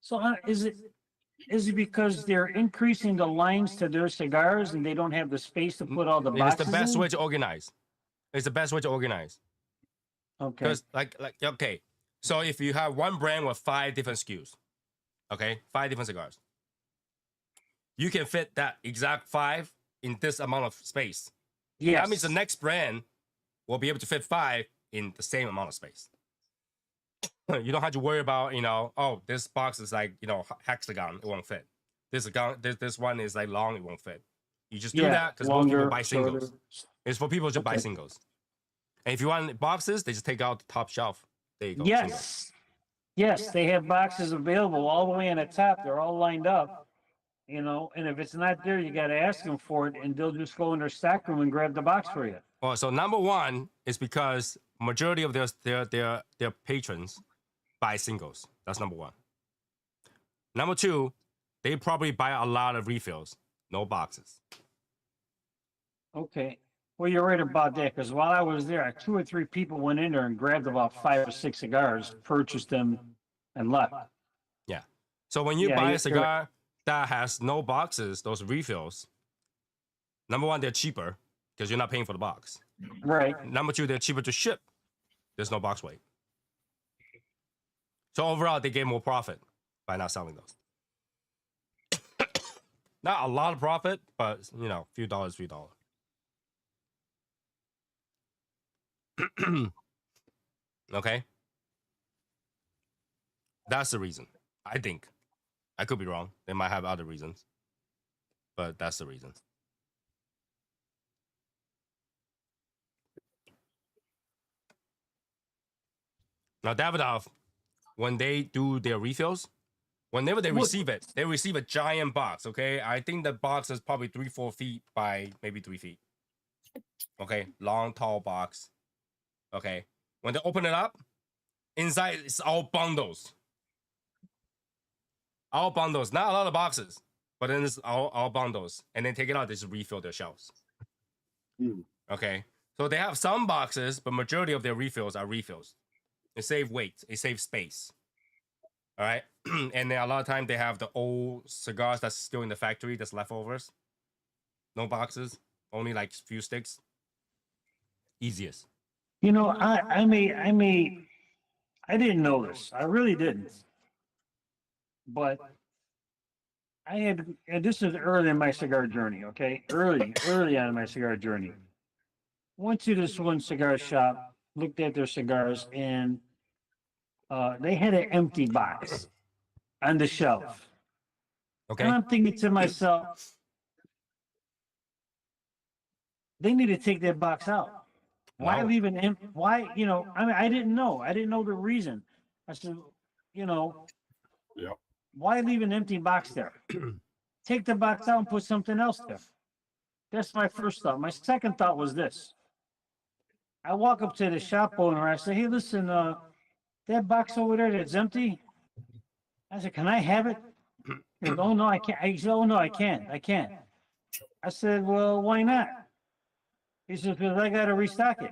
So is it because they're increasing the lines to their cigars and they don't have the space to put all the boxes? It's the best in? way to organize. It's the best way to organize. Okay. Because okay, so if you have one brand with 5 different SKUs, okay, 5 different cigars, you can fit that exact 5 in this amount of space. Yes. That means the next brand will be able to fit 5 in the same amount of space. You don't have to worry about, you know, oh, this box is like, you know, hexagon, it won't fit. This one is like long, it won't fit. You just do that because most people buy singles. Shorter. It's for people to buy singles. And if you want boxes, they just take out the top shelf. There you go. Yes. Singles. Yes, they have boxes available all the way on the top. They're all lined up, you know, and if it's not there, you got to ask them for it and they'll just go in their stock room and grab the box for you. Well, so number one is because majority of their patrons buy singles. That's number one. Number two, they probably buy a lot of refills, no boxes. Okay. Well, you're right about that because while I was there, 2 or 3 people went in there and grabbed about 5 or 6 cigars, purchased them, and left. Yeah. So when you buy a cigar that has no boxes, those refills, number one, they're cheaper because you're not paying for the box. Right. Number two, they're cheaper to ship. There's no box weight. So overall, they get more profit by not selling those. Not a lot of profit, but you know, few dollars, $3. Okay. That's the reason. I think. I could be wrong. They might have other reasons. But that's the reason. Now, Davidoff, when they do their refills, whenever they receive it, they receive a giant box, okay? I think the box is probably 3-4 feet by maybe 3 feet. Okay, long, tall box. Okay, when they open it up, inside it's all bundles. All bundles, not a lot of boxes, but then it's all bundles. And then take it out, they just refill their shelves. Okay, So they have some boxes, but majority of their refills are refills. It saves weight. It saves space. All right. And then a lot of time they have the old cigars that's still in the factory, that's leftovers. No boxes, only like few sticks. Easiest. You know, I didn't know this. I really didn't. But I had, and this is early in my cigar journey, okay? Early on in my cigar journey. Went to this one cigar shop, looked at their cigars, and they had an empty box on the shelf. Okay. And I'm thinking to myself, they need to take that box out. Why Wow. leave an empty? Why, you know, I mean, I didn't know. I didn't know the reason. I said, you know, Yep. why leave an empty box there? Take the box out and put something else there. That's my first thought. My second thought was this. I walk up to the shop owner. I say, hey, listen, that box over there that's empty. I said, can I have it? He goes, oh, no, I can't. I said, oh, no, I can't. I can't. I said, well, why not? He says, because I got to restock it.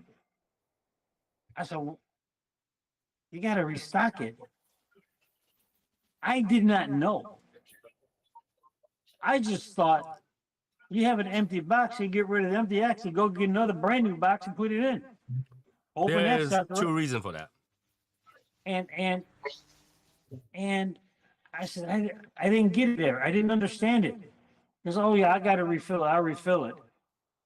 I said, well, you got to restock it. I did not know. I just thought you have an empty box, you get rid of the empty box, you go get another brand new box and put it in. Open that There's sucker two up. reasons for that. And I said, I didn't get it there. I didn't understand it. He goes, oh yeah, I got to refill it. I'll refill it.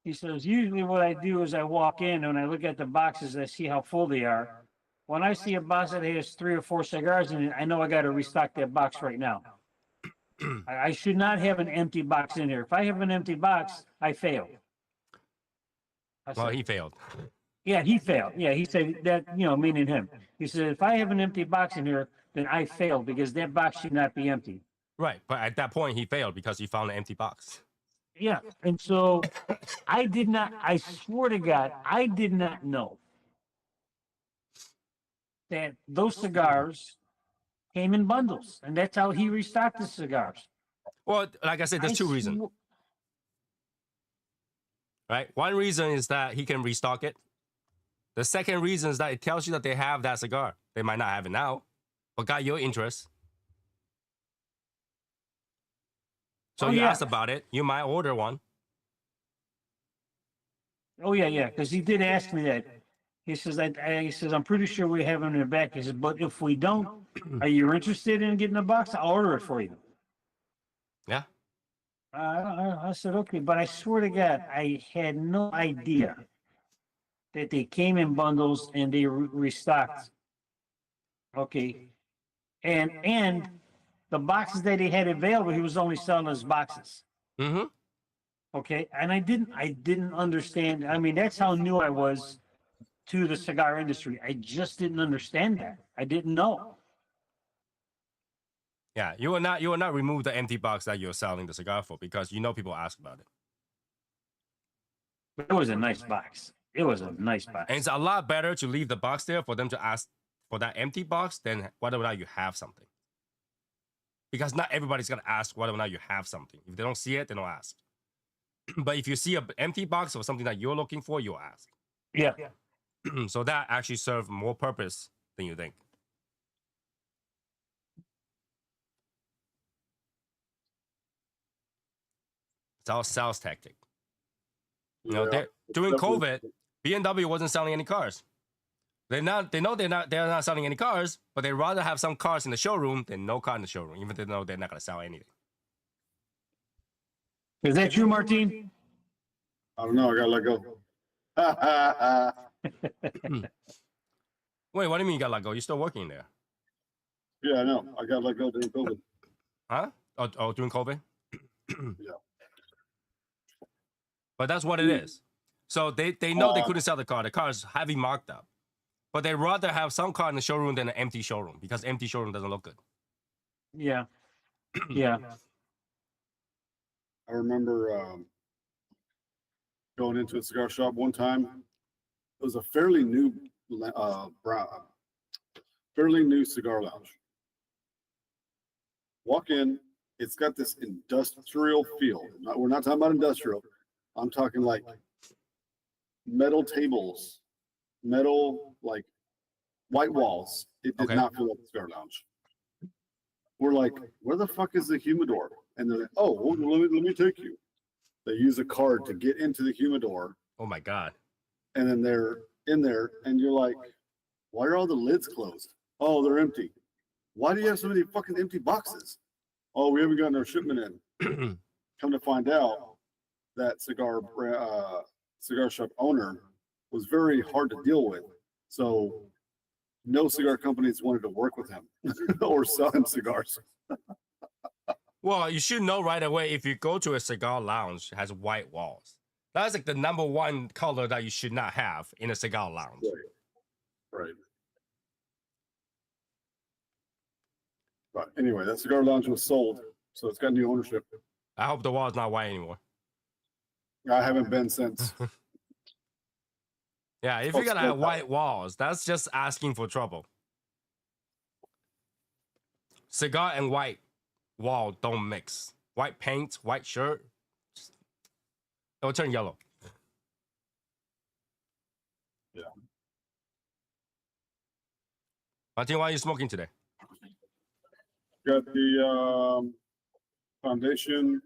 He says, usually what I do is I walk in and I look at the boxes, I see how full they are. When I see a box that has 3 or 4 cigars in it, I know I got to restock that box right now. I should not have an empty box in here. If I have an empty box, I fail. I Well, said, he failed. yeah, he failed. Yeah, he said that, you know, meaning him. He said, if I have an empty box in here, then I failed because that box should not be empty. Right. But at that point, he failed because he found an empty box. Yeah. And so I swear to God, I did not know that those cigars came in bundles. And that's how he restocked the cigars. Well, like I said, there's two reasons. Right? One reason is that he can restock it. The second reason is that it tells you that they have that cigar. They might not have it now, but got your interest. So you asked about it. You might order one. Oh yeah, yeah. Because he did ask me that. He says, he says, I'm pretty sure we have them in the back. He says, but if we don't, are you interested in getting a box? I'll order it for you. Yeah. I said, okay, but I swear to God, I had no idea that they came in bundles and they restocked. Okay. And the boxes that he had available, he was only selling as boxes. Mm-hmm. Okay. And I didn't understand. I mean, that's how new I was to the cigar industry. I just didn't understand that. I didn't know. Yeah, you will not remove the empty box that you're selling the cigar for because you know people ask about it. It was a nice box. It was a nice box. And it's a lot better to leave the box there for them to ask for that empty box than whether or not you have something. Because not everybody's gonna ask whether or not you have something. If they don't see it, they don't ask. But if you see an empty box or something that you're looking for, you'll ask. Yeah. So that actually serves more purpose than you think. It's all sales tactic. You know, during COVID, BMW wasn't selling any cars. They're not selling any cars, but they'd rather have some cars in the showroom than no car in the showroom, even though they know they're not gonna sell anything. Is that you, Martin? I don't know. I gotta let go. Wait, what do you mean you got let go? You're still working there? Yeah, I know. I got let go during COVID. Huh? Oh, during COVID? Yeah. But that's what it is. So they know they couldn't sell the car. The car is heavy marked up. But they'd rather have some car in the showroom than an empty showroom because empty showroom doesn't look good. Yeah. Yeah. I remember going into a cigar shop one time. It was a fairly new cigar lounge. Walk in, it's got this industrial feel. We're not talking about industrial. I'm talking like metal tables, metal like white walls. It did Okay. not feel like a cigar lounge. We're like, where the fuck is the humidor? And they're like, oh, well, let me take you. They use a card to get into the humidor, Oh my God. and then they're in there, and you're like, why are all the lids closed? Oh, they're empty. Why do you have so many fucking empty boxes? Oh, we haven't gotten our shipment in. Come to find out, that cigar shop owner was very hard to deal with. So no cigar companies wanted to work with him or sell him cigars. Well, you should know right away if you go to a cigar lounge, it has white walls. That's like the number one color that you should not have in a cigar lounge. Right. But anyway, that cigar lounge was sold, so it's got new ownership. I hope the wall is not white anymore. I haven't been since. Yeah, if you gotta have white walls, that's just asking for trouble. Cigar and white wall don't mix. White paint, white shirt, it'll turn yellow. Yeah. Martin, why are you smoking today? Got the foundation,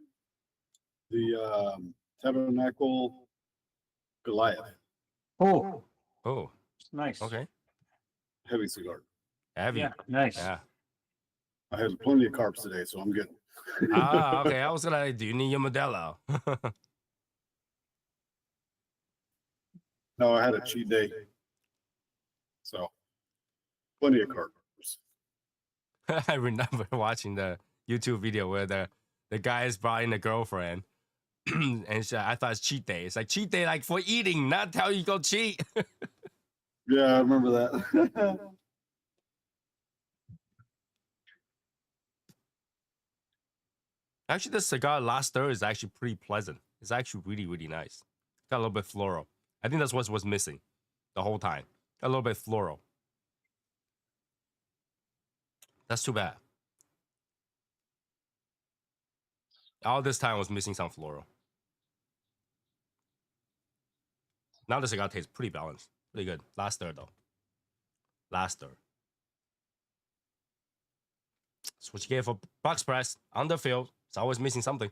the tabernacle Goliath, Oh, Oh, nice. okay. heavy cigar. Heavy. Yeah, nice. Yeah. I had plenty of carbs today, so I'm good. Ah, okay. I was gonna, do you need your Modelo? No, I had a cheat day. So plenty of carbs. I remember watching the YouTube video where the guys brought in a girlfriend, and I thought it's cheat day. It's like cheat day, like for eating, not how you go cheat. Yeah, I remember that. Actually, the cigar last stir is actually pretty pleasant. It's actually really, really nice. Got a little bit floral. I think that's what was missing the whole time. Got a little bit floral. That's too bad. All this time I was missing some floral. Now the cigar tastes pretty balanced. Pretty good. Last stir though. Last stir. That's what you get for box press on the field. It's always missing something.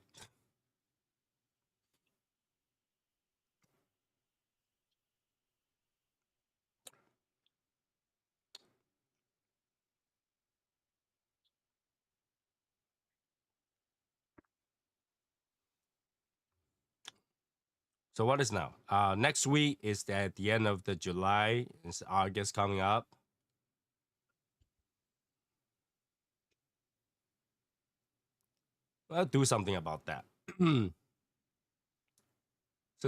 So what is now? Next week is at the end of the July. It's August coming up. I'll do something about that. Since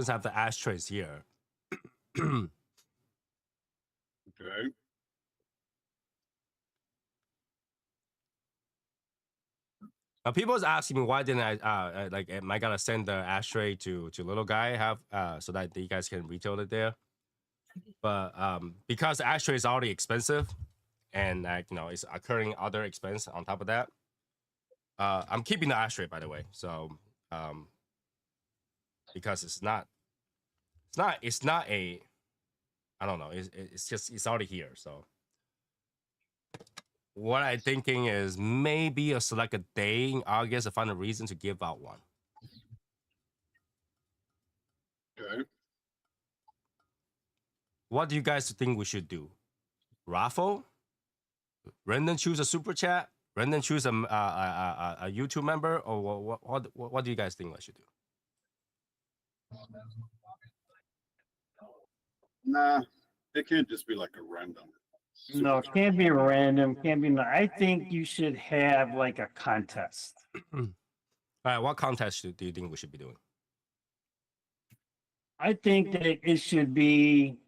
I have the ashtrays here. Okay. Now, people was asking me why didn't I like am I gonna send the ashtray to little guy have so that you guys can retail it there. But because the ashtray is already expensive, and like it's occurring other expense on top of that. I'm keeping the ashtray, by the way. So because it's not a, I don't know. It's just it's already here. So what I'm thinking is maybe select a day in August to find a reason to give out one. Okay. What do you guys think we should do? Raffle? Random choose a super chat? Random choose a YouTube member? Or what do you guys think I should do? Nah, it can't just be like a random. No, it can't be random. Can't be. I think you should have like a contest. All right, what contest do you think we should be doing? I think that it should be.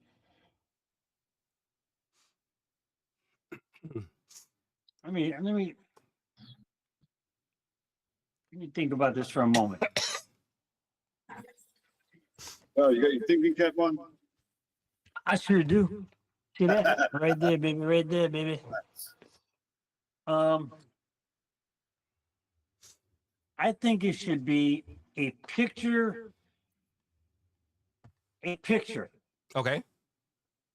Let me think about this for a moment. Oh, you got your thinking cap on? I sure do. See that? Right there, baby. Right there, baby. I think it should be a picture Okay.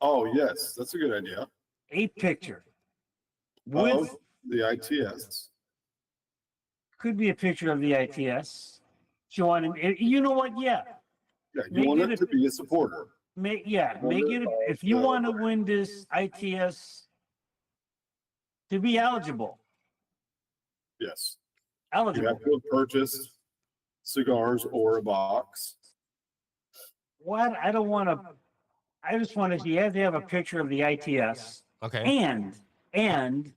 Oh, yes, that's a good idea. A picture with Of the ITS. could be a picture of the ITS. Join, you know what? Yeah, Yeah, you Make want it it a- to be a supporter. make yeah, Well, make it. If you want to win this ITS to be eligible, Yes. You eligible. have to have purchased cigars or a box. What I don't want to. I just want to. You have to have a picture of the ITS Okay. and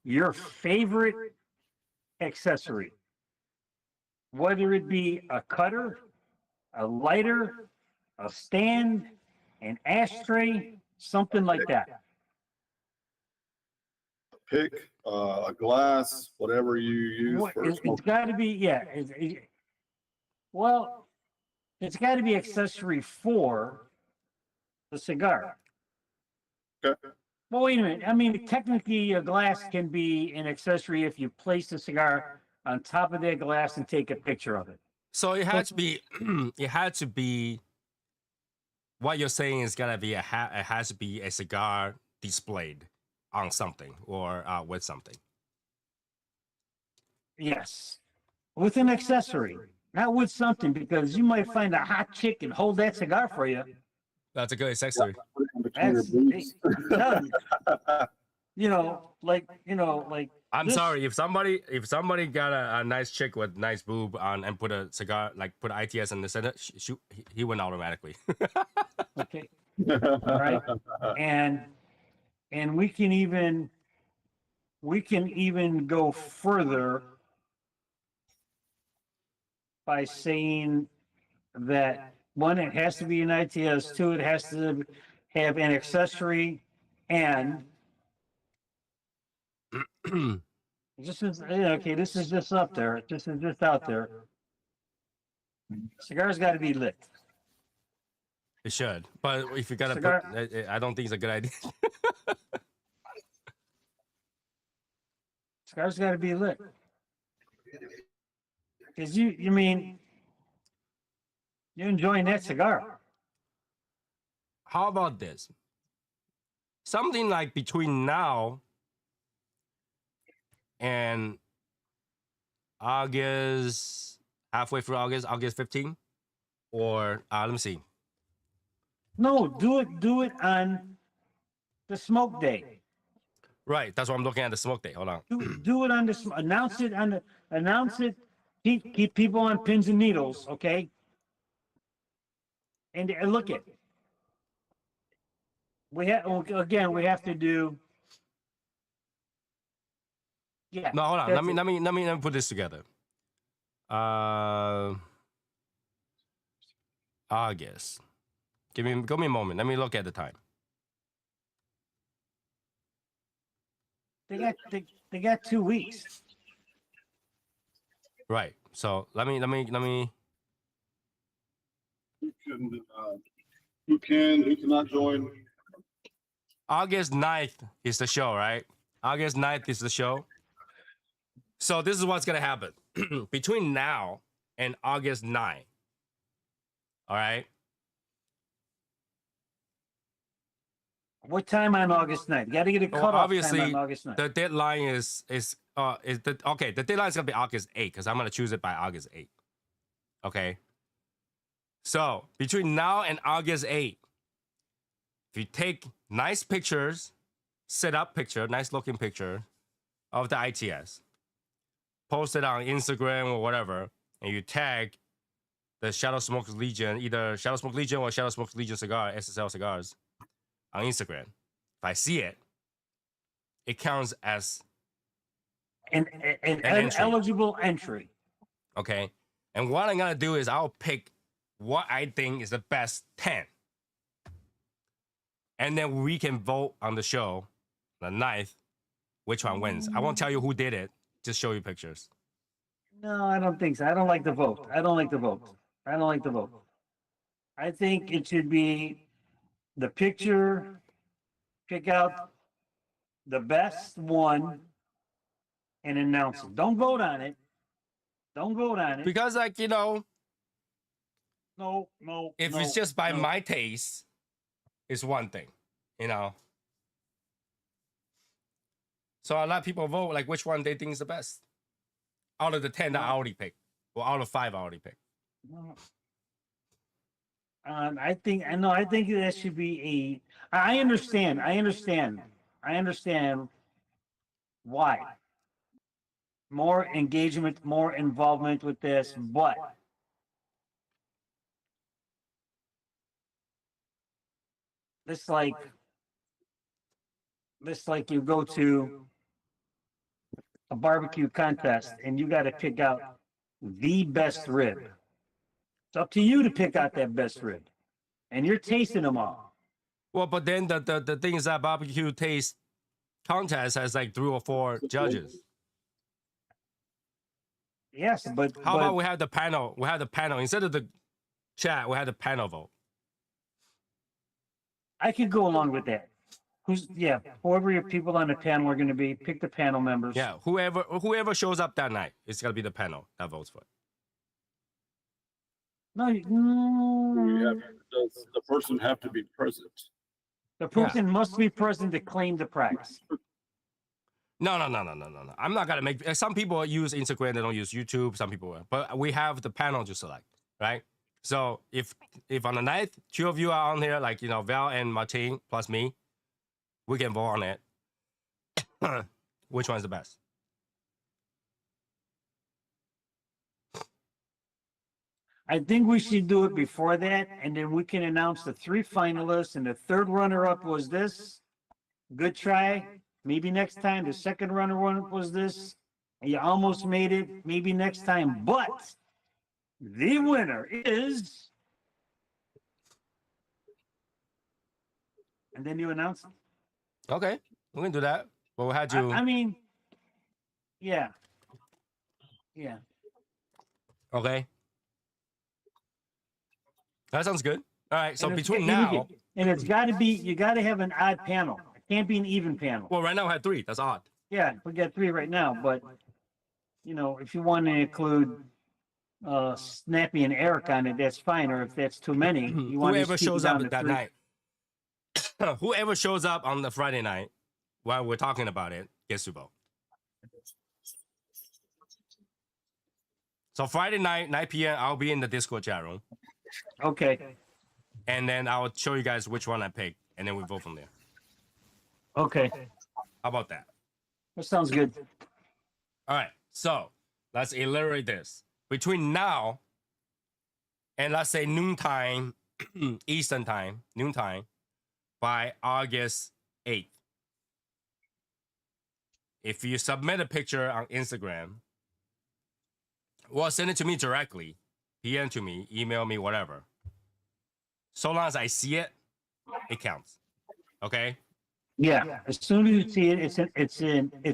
your favorite accessory, whether it be a cutter, a lighter, a stand, an ashtray, something like that. Pick a glass, whatever you use What, for it's smoking. got to be, yeah. Well, it's got to be accessory for the cigar. Okay. Well, wait a minute. I mean, technically, a glass can be an accessory if you place the cigar on top of that glass and take a picture of it. So it had to be. It had to be. What you're saying is gonna be it has to be a cigar displayed on something or with something. Yes, with an accessory, not with something, because you might find a hot chick and hold that cigar for you. That's a good accessory. Put it in between your That's, boobs. like. I'm this- sorry if somebody got a nice chick with nice boob on and put a cigar like put ITS in the center, he went automatically. Okay, right, and we can even go further by saying that one, it has to be an ITS. Two, it has to have an accessory, and this is okay. This is just up there. This is just out there. Cigar's got to be lit. It should, but if you gotta Cigar- put, I don't think it's a good idea. Cigar's got to be lit. Because you mean you're enjoying that cigar. How about this? Something like between now and August, halfway through August 15, or let me see. No, do it on the smoke day. Right, that's what I'm looking at the smoke day. Hold on. Do it on the announce it. Keep people on pins and needles, okay? And look at. We have again. We have to do. Yeah. No, hold on. that's Let it. me put this together. August. Give me a moment. Let me look at the time. They got 2 weeks. Right. So let me. Who cannot join? August 9th is the show, right? August 9th is the show. So this is what's gonna happen between now and August 9th. All right. What time on August 9th? Got to get a Well, cutoff obviously, time on August 9th. the deadline is the okay. The deadline is gonna be August 8th because I'm gonna choose it by August 8th. Okay. So between now and August 8th, if you take nice pictures, set up picture, nice looking picture of the ITS, post it on Instagram or whatever, and you tag the Shadow Smoke Legion, either Shadow Smoke Legion or Shadow Smoke Legion cigar, SSL cigars, on Instagram. If I see it, it counts as An entry. eligible entry. okay. And what I'm gonna do is I'll pick what I think is the best 10. And then we can vote on the show, the 9th, which one wins. I won't tell you who did it, just show you pictures. No, I don't think so. I don't like the vote. I don't like the vote. I think it should be the picture, pick out the best one and announce it. Don't vote on it. Because, like, No, no. If no, it's just by no. my taste, it's one thing, you know. So a lot of people vote like which one they think is the best out of the 10 that I already picked, or out of 5 I already picked. I think I know. I think that should be a. I understand. I understand. I understand why more engagement, more involvement with this, but it's like you go to a barbecue contest and you got to pick out the best rib. It's up to you to pick out that best rib, and you're tasting them all. Well, but then the thing is that barbecue taste contest has like 3 or 4 judges. Yes, but How about we have the panel? We have the panel instead of the chat. We have the panel vote. I could go along with that. Whoever your people on the panel are going to be, pick the panel members. Yeah, whoever shows up that night, it's gonna be the panel that votes for it. No, Does the person have to be present? the person must be present to claim the prize. No. I'm not gonna make. Some people use Instagram, they don't use YouTube. Some people, but we have the panel to select, right? So if on the night 2 of you are on here, like Val and Martin plus me, we can vote on it. Which one's the best? I think we should do it before that, and then we can announce the 3 finalists, and the third runner-up was this. Good try. Maybe next time. The second runner-up was this. And you almost made it. Maybe next time. But the winner is. And then you announce it. Okay, we can do that. But we had to. I mean, yeah. Okay. That sounds good. All right. So And it's- between now, and it's got to be, you got to have an odd panel. It can't be an even panel. well, right now we had 3. That's odd. Yeah, we got 3 right now, but if you want to include Snappy and Eric on it, that's fine. Or if that's too many, you want Whoever to keep it shows down up to that 3. night, whoever shows up on the Friday night while we're talking about it gets to vote. So Friday night, 9 p.m., I'll be in the Discord chat room. Okay. And then I'll show you guys which one I picked, and then we vote from there. Okay. How about that? That sounds good. All right. So let's elaborate this. Between now and let's say noontime, Eastern time, noontime, by August 8th. If you submit a picture on Instagram, well, send it to me directly, PM to me, email me, whatever. So long as I see it, it counts. Okay? Yeah. As soon as you see it, it's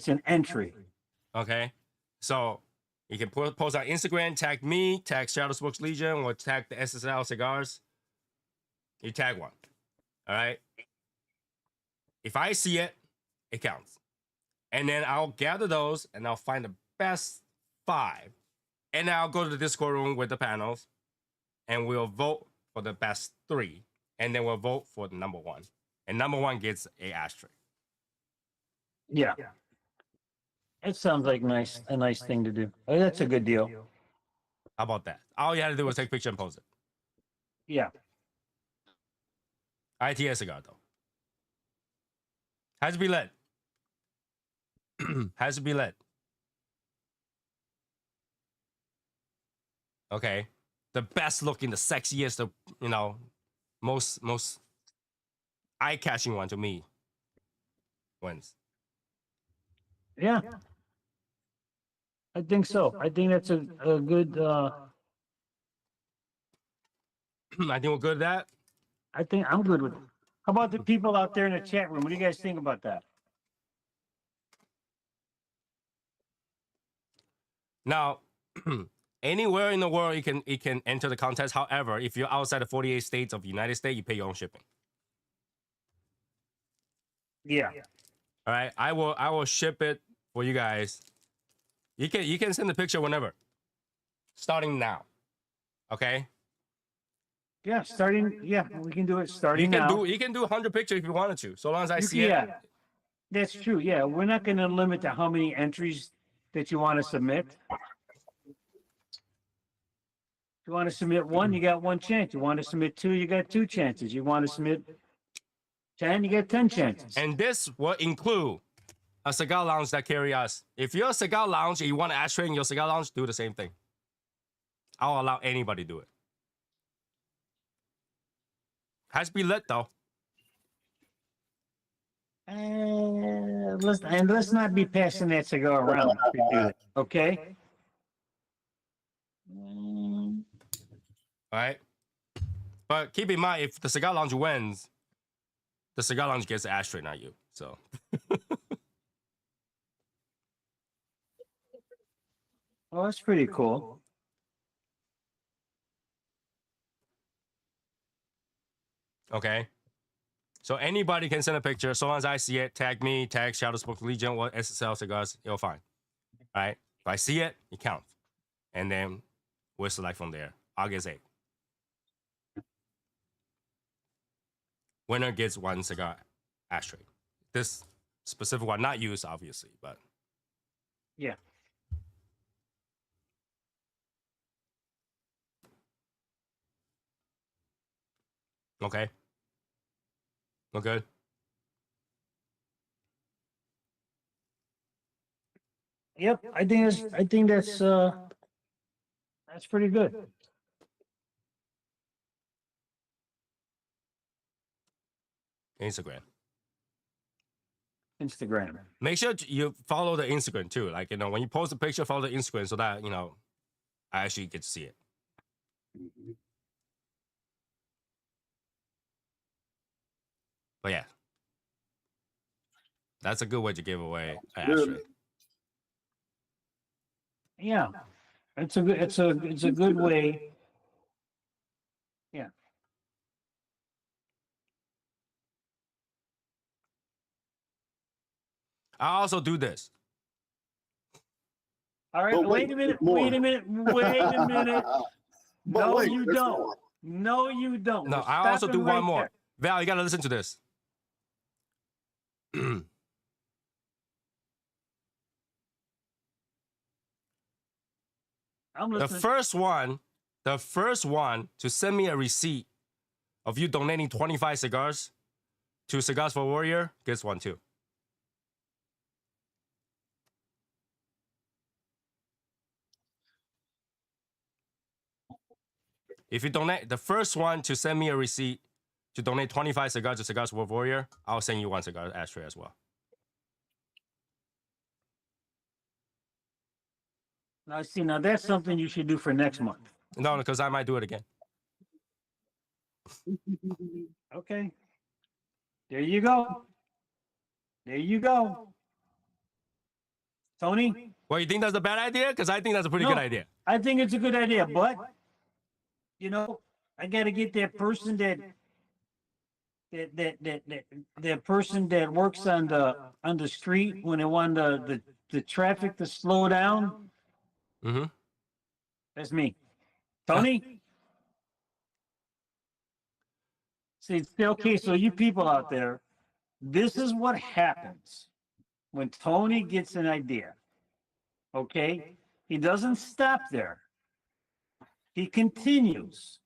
an entry. Okay? So you can post on Instagram, tag me, tag Shadow Smokes Legion, or tag the SSL Cigars. You tag one. All right? If I see it, it counts. And then I'll gather those and I'll find the best 5. And then I'll go to the Discord room with the panels and we'll vote for the best 3. And then we'll vote for the number 1. And number 1 gets a asterisk. Yeah. It sounds like a nice thing to do. Oh, that's a good deal. How about that? All you had to do was take a picture and post it. Yeah. ITS cigar though. Has to be lit. Has to be lit. Okay. The best looking, the sexiest, the most eye-catching one to me wins. Yeah. I think so. I think that's a good I think we're good at that. I think I'm good with it. How about the people out there in the chat room? What do you guys think about that? Now, anywhere in the world you can enter the contest. However, if you're outside the 48 states of the United States, you pay your own shipping. Yeah. All right, I will ship it for you guys. You can send the picture whenever, starting now. Okay. Yeah, starting. Yeah, we can do it starting now. You can do 100 pictures if you wanted to, so long as I You see can- it. yeah, that's true. Yeah, we're not going to limit to how many entries that you want to submit. If you want to submit one, you got one chance. You want to submit two, you got two chances. You want to submit 10, you get 10 chances. And this will include a cigar lounge that carry us. If you're a cigar lounge and you want to ashtray in your cigar lounge, do the same thing. I'll allow anybody to do it. Has to be lit though. Let's not be passing that cigar around. If we do it, okay? All right. But keep in mind, if the cigar lounge wins, the cigar lounge gets the ashtray, not you. So. Oh, that's pretty cool. Okay. So anybody can send a picture. So long as I see it, tag me, tag Shadow Smoke Legion or SSL Cigars, you'll find. All right. If I see it, it counts. And then we'll select from there. August 8th. Winner gets one cigar ashtray. This specific one, not used, obviously, but. Yeah. Okay. Look good. Yep, I think that's pretty good. Instagram. Instagram. Make sure you follow the Instagram too. Like, when you post a picture, follow the Instagram so that, I actually get to see it. But yeah. That's a good way to give away an ashtray. Yeah. It's a good way. Yeah. I also do this. All right, But wait a minute. more. Wait a minute. Wait a minute. But No, wait, you there's don't. more. No, you don't. No, We're I also do stopping one right more. there. Val, you gotta listen to this. I'm The listening. first one to send me a receipt of you donating 25 cigars to Cigars for Warrior gets one too. If you donate, the first one to send me a receipt to donate 25 cigars to Cigars for Warrior, I'll send you one cigar ashtray as well. Now, see, now that's something you should do for next month. No, because I might do it again. Okay. There you go. There you go. Tony? Well, you think that's a bad idea? Because I think that's a pretty No. good idea. I think it's a good idea, but I got to get that person that person that works on the street when they want the traffic to slow down. Mm-hmm. That's me, Tony. See, okay, so you people out there, this is what happens when Tony gets an idea. Okay, he doesn't stop there. He continues.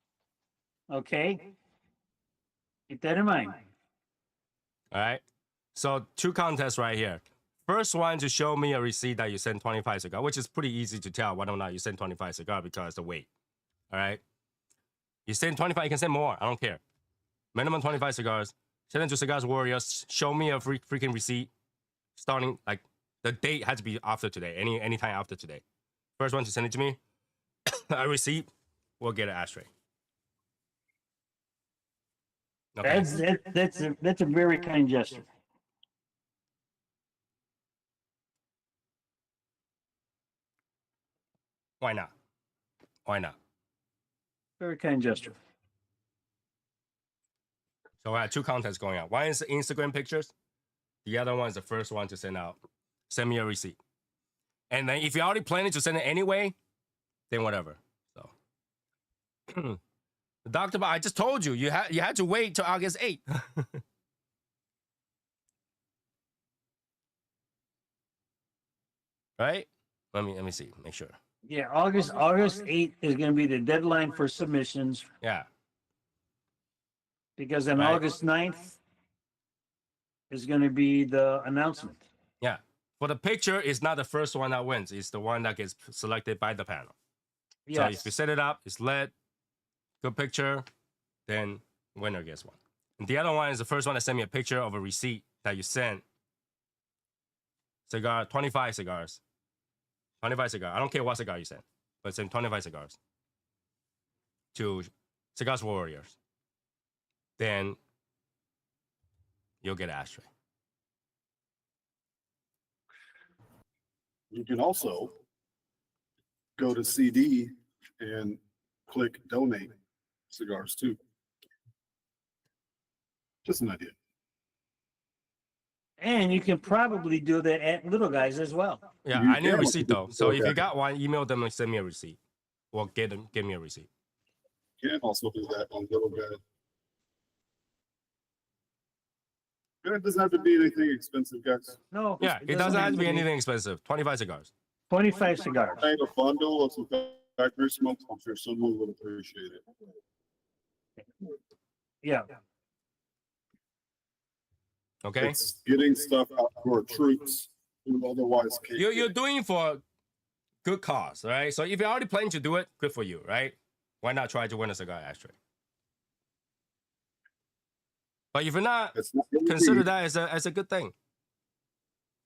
Okay, keep that in mind. All right. So 2 contests right here. First one to show me a receipt that you sent 25 cigar, which is pretty easy to tell whether or not you sent 25 cigar because the weight. All right. You send 25, you can send more. I don't care. Minimum 25 cigars. Send it to Cigars Warriors. Show me a freaking receipt. Starting like the date has to be after today. Any time after today. First one to send it to me. A receipt. We'll get an ashtray. Okay. That's a very kind gesture. Why not? Why not? Very kind gesture. So I had 2 contests going on. One is Instagram pictures. The other one is the first one to send out. Send me a receipt. And then if you're already planning to send it anyway, then whatever. So Dr. Bob, I just told you, you had to wait till August 8th. Right? Let me see, make sure. Yeah, August 8th is going to be the deadline for submissions Yeah. because on Right. August 9th is going to be the announcement. Yeah. For the picture, it's not the first one that wins. It's the one that gets selected by the panel. Yes. So if you set it up, it's lit, good picture, then winner gets one. And the other one is the first one that sent me a picture of a receipt that you sent. Cigar, 25 cigars. 25 cigars. I don't care what cigar you sent, but send 25 cigars to Cigars Warriors. Then you'll get an ashtray. You can also go to CD and click donate cigars too. Just an idea. And you can probably do that at Little Guys as well. Yeah, You I need a can receipt though. So if okay. you got one, email them and send me a receipt. Or give me a receipt. You can also do that on Little Guy. And it doesn't have to be anything expensive, guys. No. Yeah, it doesn't have to be anything expensive. 25 cigars. 25 cigars. I have a bundle of some factory smokes. I'm sure someone would appreciate it. Yeah. Okay? It's getting stuff out to our troops who otherwise can't. You're doing it for good cause, right? So if you're already planning to do it, good for you, right? Why not try to win a cigar ashtray? But if you're not, It's not guaranteed. consider that as a good thing.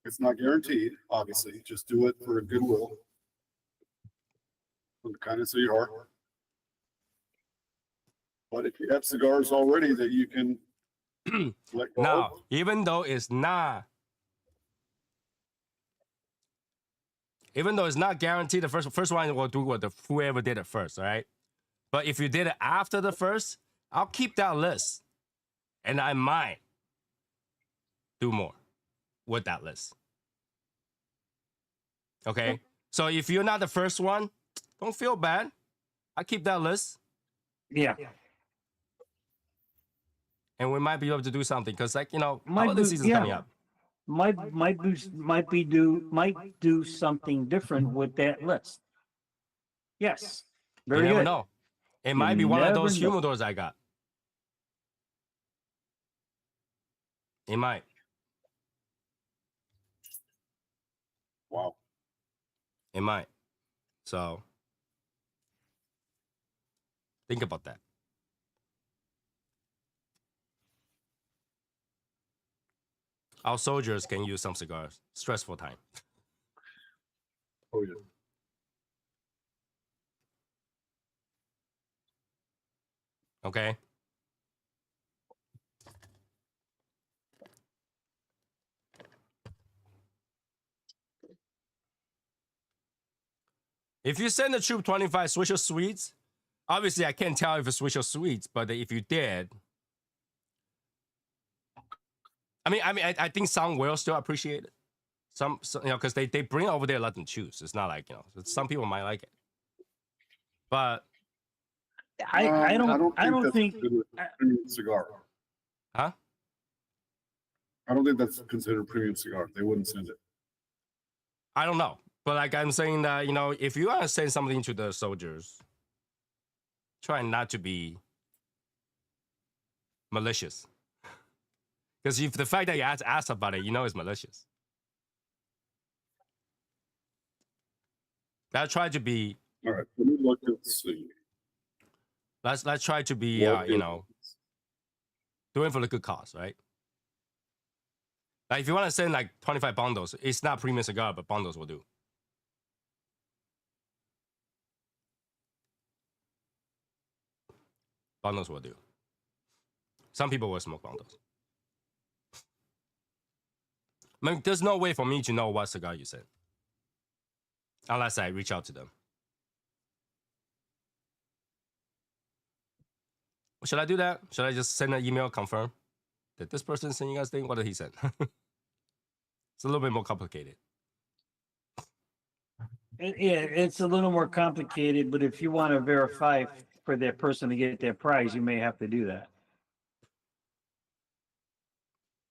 It's not guaranteed, obviously. Just do it for goodwill. From the kindness of your heart. But if you have cigars already that you can let go Now, of, even though it's not guaranteed, the first one will do what whoever did it first, all right? But if you did it after the first, I'll keep that list. And I might do more with that list. Okay? So if you're not the first one, don't feel bad. I keep that list. Yeah. And we might be able to do something because, like, you know, Might holiday do- season's yeah. coming up. Might do something different with that list. Yes. Very You never good. know. It might be one of never those know. humidors I got. It might. wow. It might. So think about that. Our soldiers can use some cigars. Stressful time. Oh, yeah. Okay? If you send the troop 25 Swisher Sweets, obviously I can't tell if it's Swisher Sweets, but if you did, I think some will still appreciate it. Some you know, because they bring it over there, let them choose. It's not like, you know, some people might like it. But I don't that's think considered a premium cigar. huh? I don't think that's considered a premium cigar. They wouldn't send it. I don't know. But like I'm saying that, you know, if you want to send something to the soldiers, try not to be malicious. Because if the fact that you ask about it, you know it's malicious. Let's try to be. All right, let me look and see. Let's try to be. You know, doing for the good cause, right? Like if you want to send like 25 bundles, it's not premium cigar, but bundles will do. Bundles will do. Some people will smoke bundles. I mean, there's no way for me to know what cigar you sent. Unless I reach out to them. Should I do that? Should I just send an email, confirm? Did this person send you guys thing? What did he send? It's a little bit more complicated. Yeah, it's a little more complicated, but if you want to verify for that person to get that prize, you may have to do that.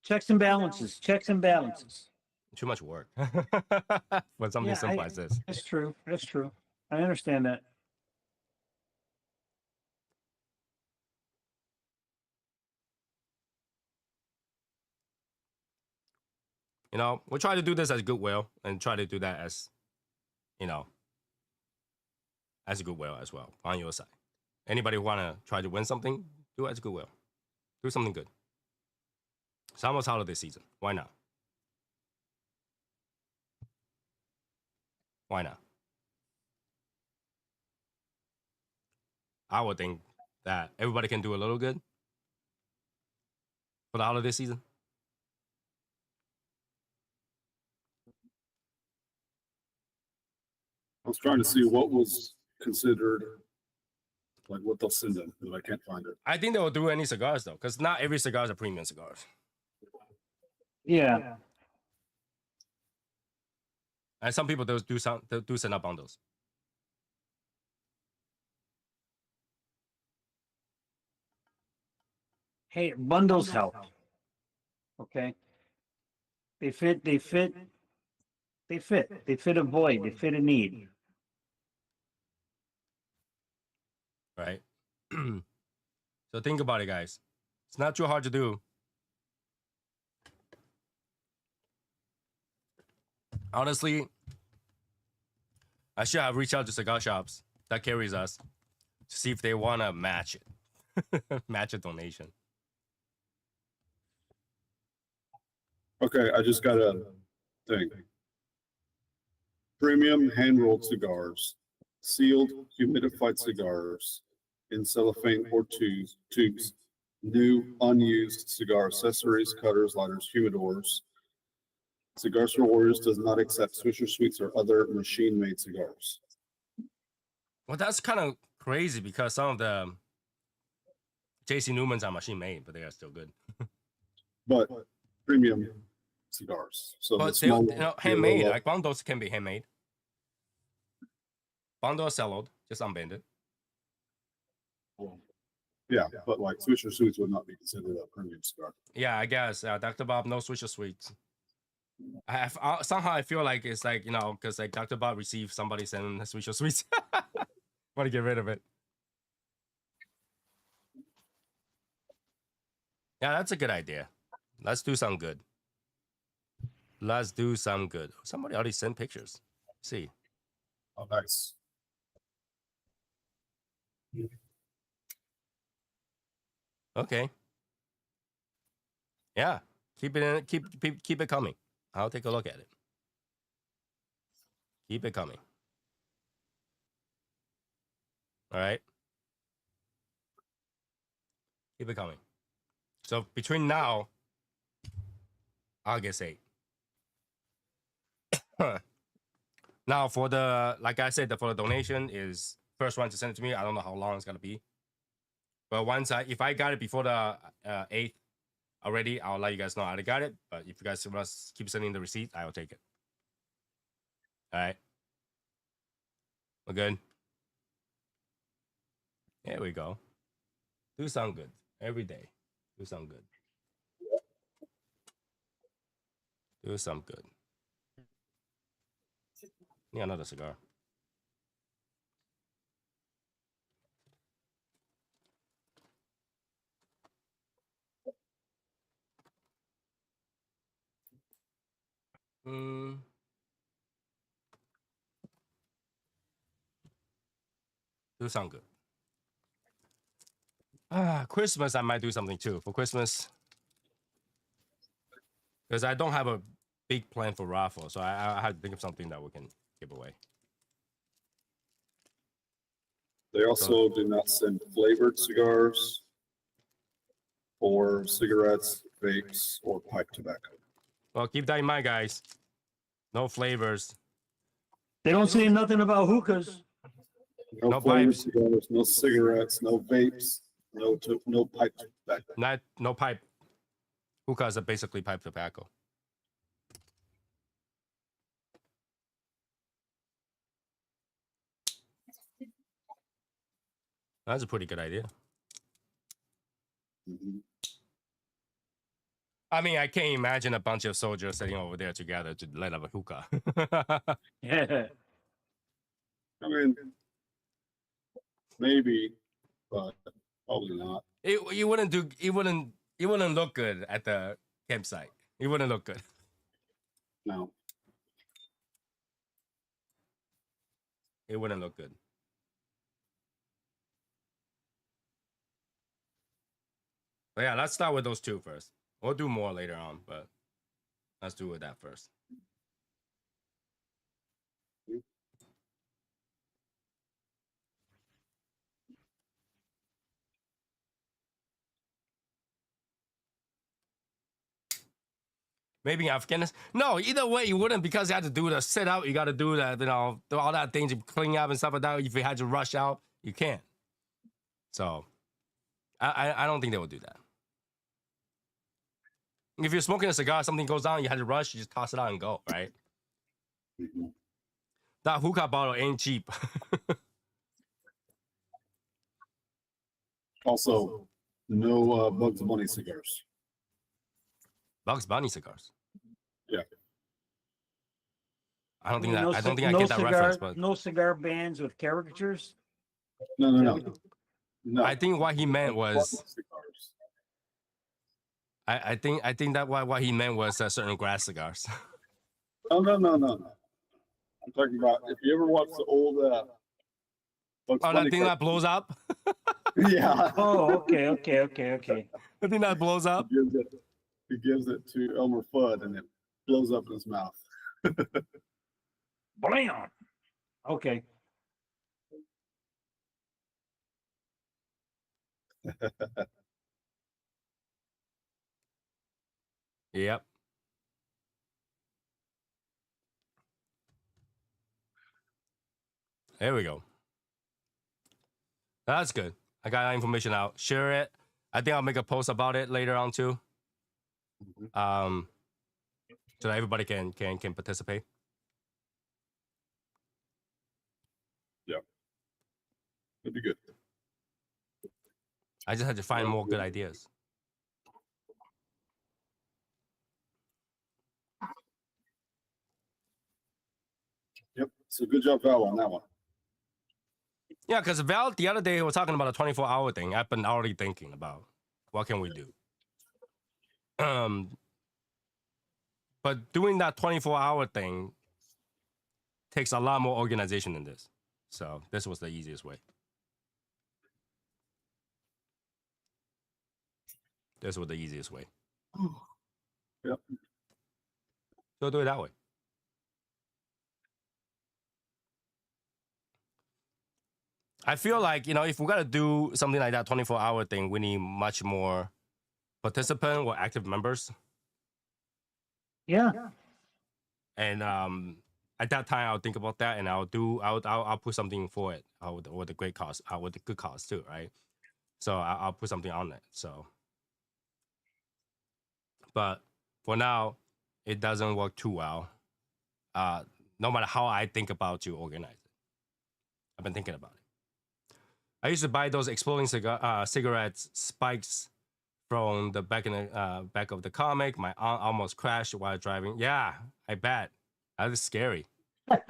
Checks and balances, checks and balances. Too much work for something Yeah, simple as this. That's true. That's true. I understand that. You know, we try to do this as goodwill and try to do that as, you know, as goodwill as well on your side. Anybody who want to try to win something, do it as goodwill. Do something good. It's almost holiday season. Why not? Why not? I would think that everybody can do a little good for the holiday season. I was trying to see what was considered, like what they'll send in, but I can't find it. I think they will do any cigars though, because not every cigar is a premium cigar. Yeah. And some people do send out bundles. Hey, bundles help. Okay. They fit a void, they fit a need. Right? So think about it, guys. It's not too hard to do. Honestly, I should have reached out to cigar shops that carries us to see if they want to match it. Match a donation. Okay, I just got a thing. Premium hand-rolled cigars, sealed humidified cigars in cellophane or tubes, new unused cigar accessories, cutters, lighters, humidors. Cigars for Warriors does not accept Swisher Sweets or other machine-made cigars. Well, that's kind of crazy because some of the JC Newmans are machine made, but they are still good. But premium cigars. So But the they, small, you know, handmade. Like bundles can be handmade. Bundle selled, just unbanded. yeah, but like Swisher Sweets would not be considered a premium cigar. Yeah, I guess. Dr. Bob, no Swisher Sweets. Somehow I feel like it's like, you know, because like Dr. Bob received somebody sending Swisher Sweets. Want to get rid of it. Yeah, that's a good idea. Let's do some good. Let's do some good. Somebody already sent pictures. Let's see. Oh, nice. Okay. Yeah. Keep it in, keep it coming. I'll take a look at it. Keep it coming. All right. Keep it coming. So between now, August 8th. Now for the, like I said, for the donation is first one to send it to me. I don't know how long it's gonna be. But if I got it before the 8th already, I'll let you guys know I got it. But if you guys want to keep sending the receipt, I will take it. All right. We're good. There we go. Do something good every day. Do something good. Do something good. Need another cigar. Do something good. Christmas, I might do something too for Christmas. Because I don't have a big plan for raffle, so I had to think of something that we can give away. They also do not send flavored cigars or cigarettes, vapes, or pipe tobacco. Well, keep that in mind, guys. No flavors. They don't say nothing about hookahs. No flavored pipes. cigars, no cigarettes, no vapes, no pipe tobacco. No pipe. Hookahs are basically pipe tobacco. That's a pretty good idea. Mhm. I mean, I can't imagine a bunch of soldiers sitting over there together to light up a hookah. Yeah. I mean, maybe, but probably not. it wouldn't do. It wouldn't look good at the campsite. It wouldn't look good. No. It wouldn't look good. But yeah, let's start with those two first. We'll do more later on, but let's do with that first. Maybe in Afghanistan. No, either way, you wouldn't because you had to do the sit out. You got to do that, do all that things, you clean up and stuff like that. If you had to rush out, you can't. So, I don't think they would do that. If you're smoking a cigar, something goes down, you had to rush, you just toss it out and go, right? Mhm. That hookah bottle ain't cheap. Also, no Bugs Bunny cigars. Bugs Bunny cigars. Yeah. I don't think No I don't think I no get that cigar, reference, but no cigar bands with caricatures. No, no, no. No. I think what he meant was cigars. I think that what he meant was certain grass cigars. No, no, no, no, no. I'm talking about if you ever watch the old Bugs Oh, Bunny that thing that cartoons. blows up. Yeah. Oh, okay. The thing that blows up. He gives it to Elmer Fudd and it blows up in his mouth. Blam. Okay. Yep. There we go. That's good. I got that information out. Share it. I think I'll make a post about it later on too. So that everybody can participate. Yeah. It'd be good. I just had to find more good ideas. Yep. So good job, Val, on that one. Yeah, because Val the other day was talking about a 24-hour thing. I've been already thinking about what can we do. But doing that 24-hour thing takes a lot more organization than this. So this was the easiest way. This was the easiest way. Yep. So do it that way. I feel like, if we got to do something like that 24-hour thing, we need much more participant or active members. Yeah. And at that time, I'll think about that, and I'll put something for it with the great cause, with the good cause too, right? So I'll put something on it. So, but for now, it doesn't work too well. No matter how I think about to organize it, I've been thinking about it. I used to buy those exploding cigarettes spikes from the back of the comic. My aunt almost crashed while driving. Yeah, I bet. That is scary. I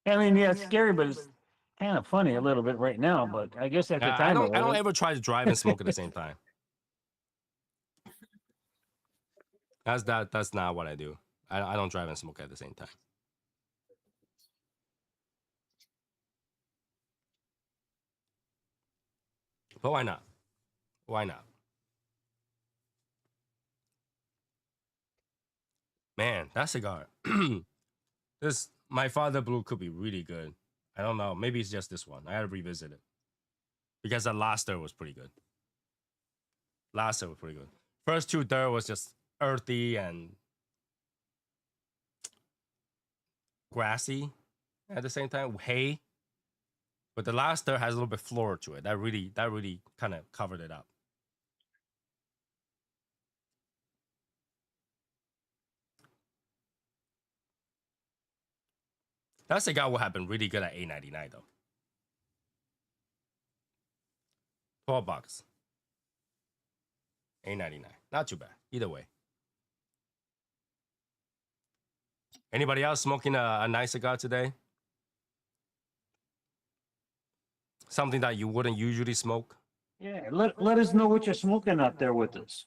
mean, yeah, it's scary, but it's kind of funny a little bit right now. But I guess at the time, I it don't wasn't. ever try to drive and smoke at the same time. That's not what I do. I don't drive and smoke at the same time. But why not? Why not? Man, that cigar. This my father blue could be really good. I don't know. Maybe it's just this one. I gotta revisit it. Because the last third was pretty good. Last third was pretty good. First two third was just earthy and grassy at the same time. Hay. But the last third has a little bit floral to it. That really kind of covered it up. That cigar would have been really good at $8.99 though. $12. $8.99. Not too bad. Either way. Anybody else smoking a nice cigar today? Something that you wouldn't usually smoke? Yeah, let us know what you're smoking out there with us.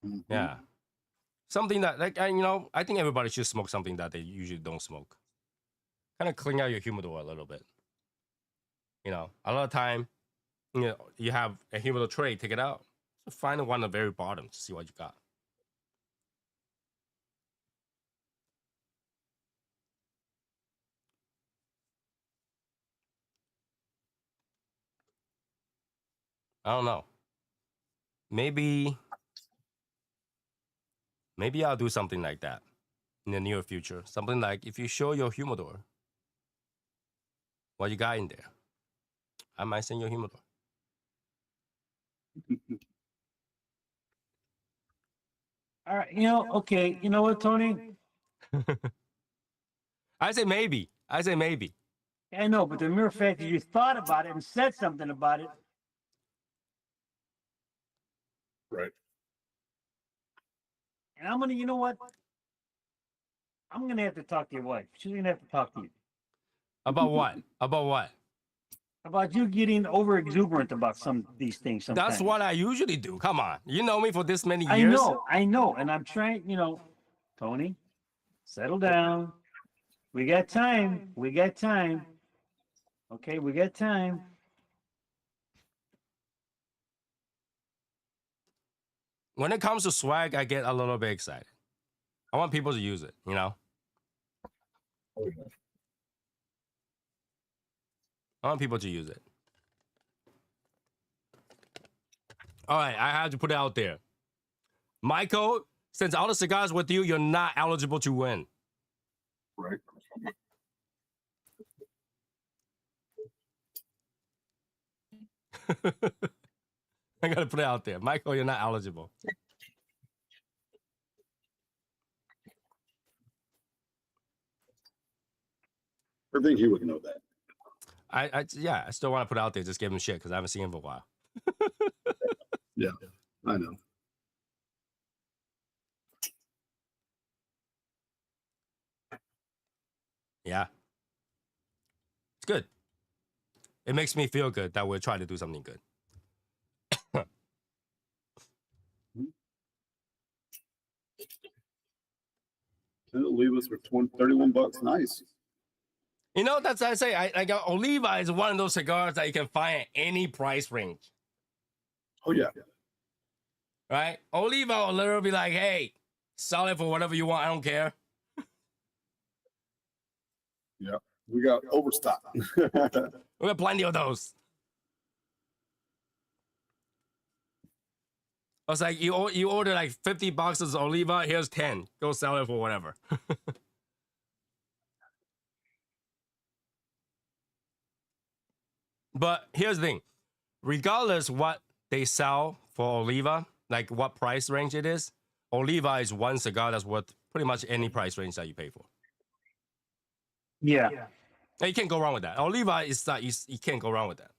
Mhm. Yeah. Something that, like, I think everybody should smoke something that they usually don't smoke. Kind of clean out your humidor a little bit. A lot of time, you have a humidor tray, take it out. So find the one at the very bottom to see what you got. I don't know. Maybe I'll do something like that in the near future. Something like, if you show your humidor what you got in there, I might send you a humidor. All right, okay, you know what, Tony? I say maybe. I know, but the mere fact that you thought about it and said something about it, Right. and you know what? I'm gonna have to talk to your wife. She's gonna have to talk to you About what? About what? about you getting over exuberant about some of these things. Sometimes That's what I usually do. Come on. You know me for this many I years. know, and I'm trying. Tony, settle down. We got time. Okay, we got time. When it comes to swag, I get a little bit excited. I want people to use it, Oh, yeah. I want people to use it. All right, I have to put it out there. Michael, since all the cigars with you, you're not eligible to win. Right. I gotta put it out there. Michael, you're not eligible. I think he would know that. I still want to put it out there, just give him shit because I haven't seen him for a while. Yeah, I know. Yeah. It's good. It makes me feel good that we're trying to do something good. It'll leave us with $31. Nice. That's what I say. I got Oliva is one of those cigars that you can find at any price range. Oh yeah. Right? Oliva will literally be like, hey, sell it for whatever you want. I don't care. Yeah. We got overstock. We got plenty of those. I was like, you order like 50 boxes of Oliva, here's 10. Go sell it for whatever. But here's the thing. Regardless what they sell for Oliva, like what price range it is, Oliva is one cigar that's worth pretty much any price range that you pay for. Yeah. And you can't go wrong with that. Oliva is not, you can't go wrong with that,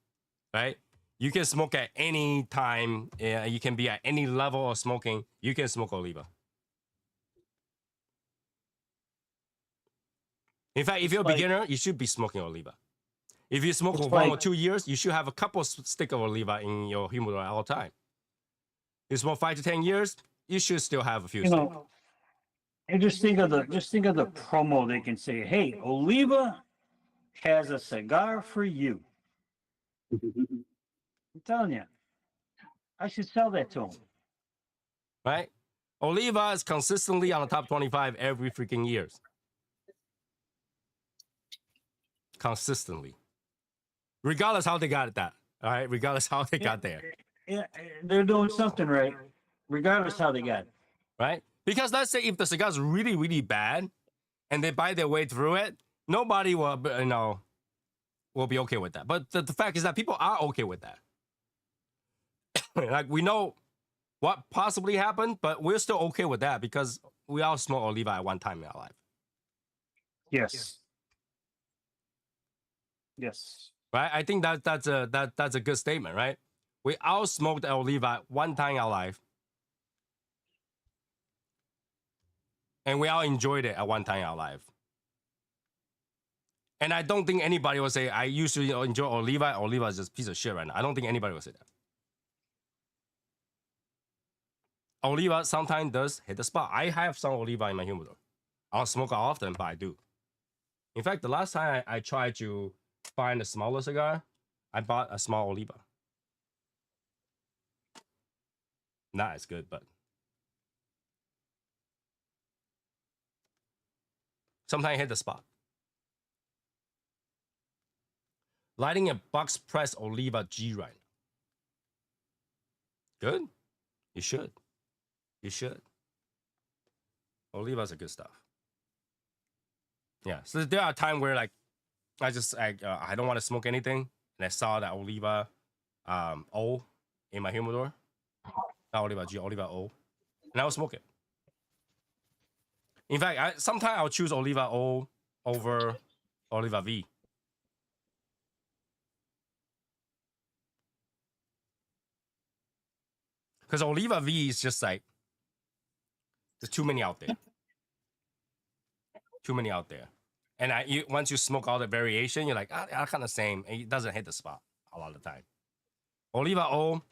right? You can smoke at any time. You can be at any level of smoking. You can smoke Oliva. In fact, if you're a beginner, you should be smoking Oliva. If you smoke for 1 or 2 years, you should have a couple stick of Oliva in your humidor all the time. You smoke 5 to 10 years, you should still have a few sticks. And just think of the promo they can say, hey, Oliva has a cigar for you. I'm telling you, I should sell that to them. Right? Oliva is consistently on the top 25 every freaking years. Consistently. Regardless how they got that. All right? Regardless how they got there. Yeah, they're doing something right, regardless how they got it. Right? Because let's say if the cigar is really, really bad and they buy their way through it, nobody will, will be okay with that. But the fact is that people are okay with that. Like, we know what possibly happened, but we're still okay with that because we all smoked Oliva at one time in our life. Yes. Yes. Right? I think that's a good statement, right? We all smoked Oliva one time in our life. And we all enjoyed it at one time in our life. And I don't think anybody will say, I used to enjoy Oliva. Oliva is just a piece of shit right now. I don't think anybody will say that. Oliva sometimes does hit the spot. I have some Oliva in my humidor. I don't smoke it often, but I do. In fact, the last time I tried to find a smaller cigar, I bought a small Oliva. Not as good, but sometimes hit the spot. Lighting a box press Oliva G right now. Good? You should. You should. Oliva's a good stuff. Yeah. So there are times where like I don't want to smoke anything, and I saw that Oliva O in my humidor. Not Oliva G, Oliva O, and I will smoke it. In fact, sometimes I'll choose Oliva O over Oliva V. Because Oliva V is just like, there's too many out there. Too many out there. And once you smoke all the variation, you're like, I kind of same. And it doesn't hit the spot a lot of the time. Oliva O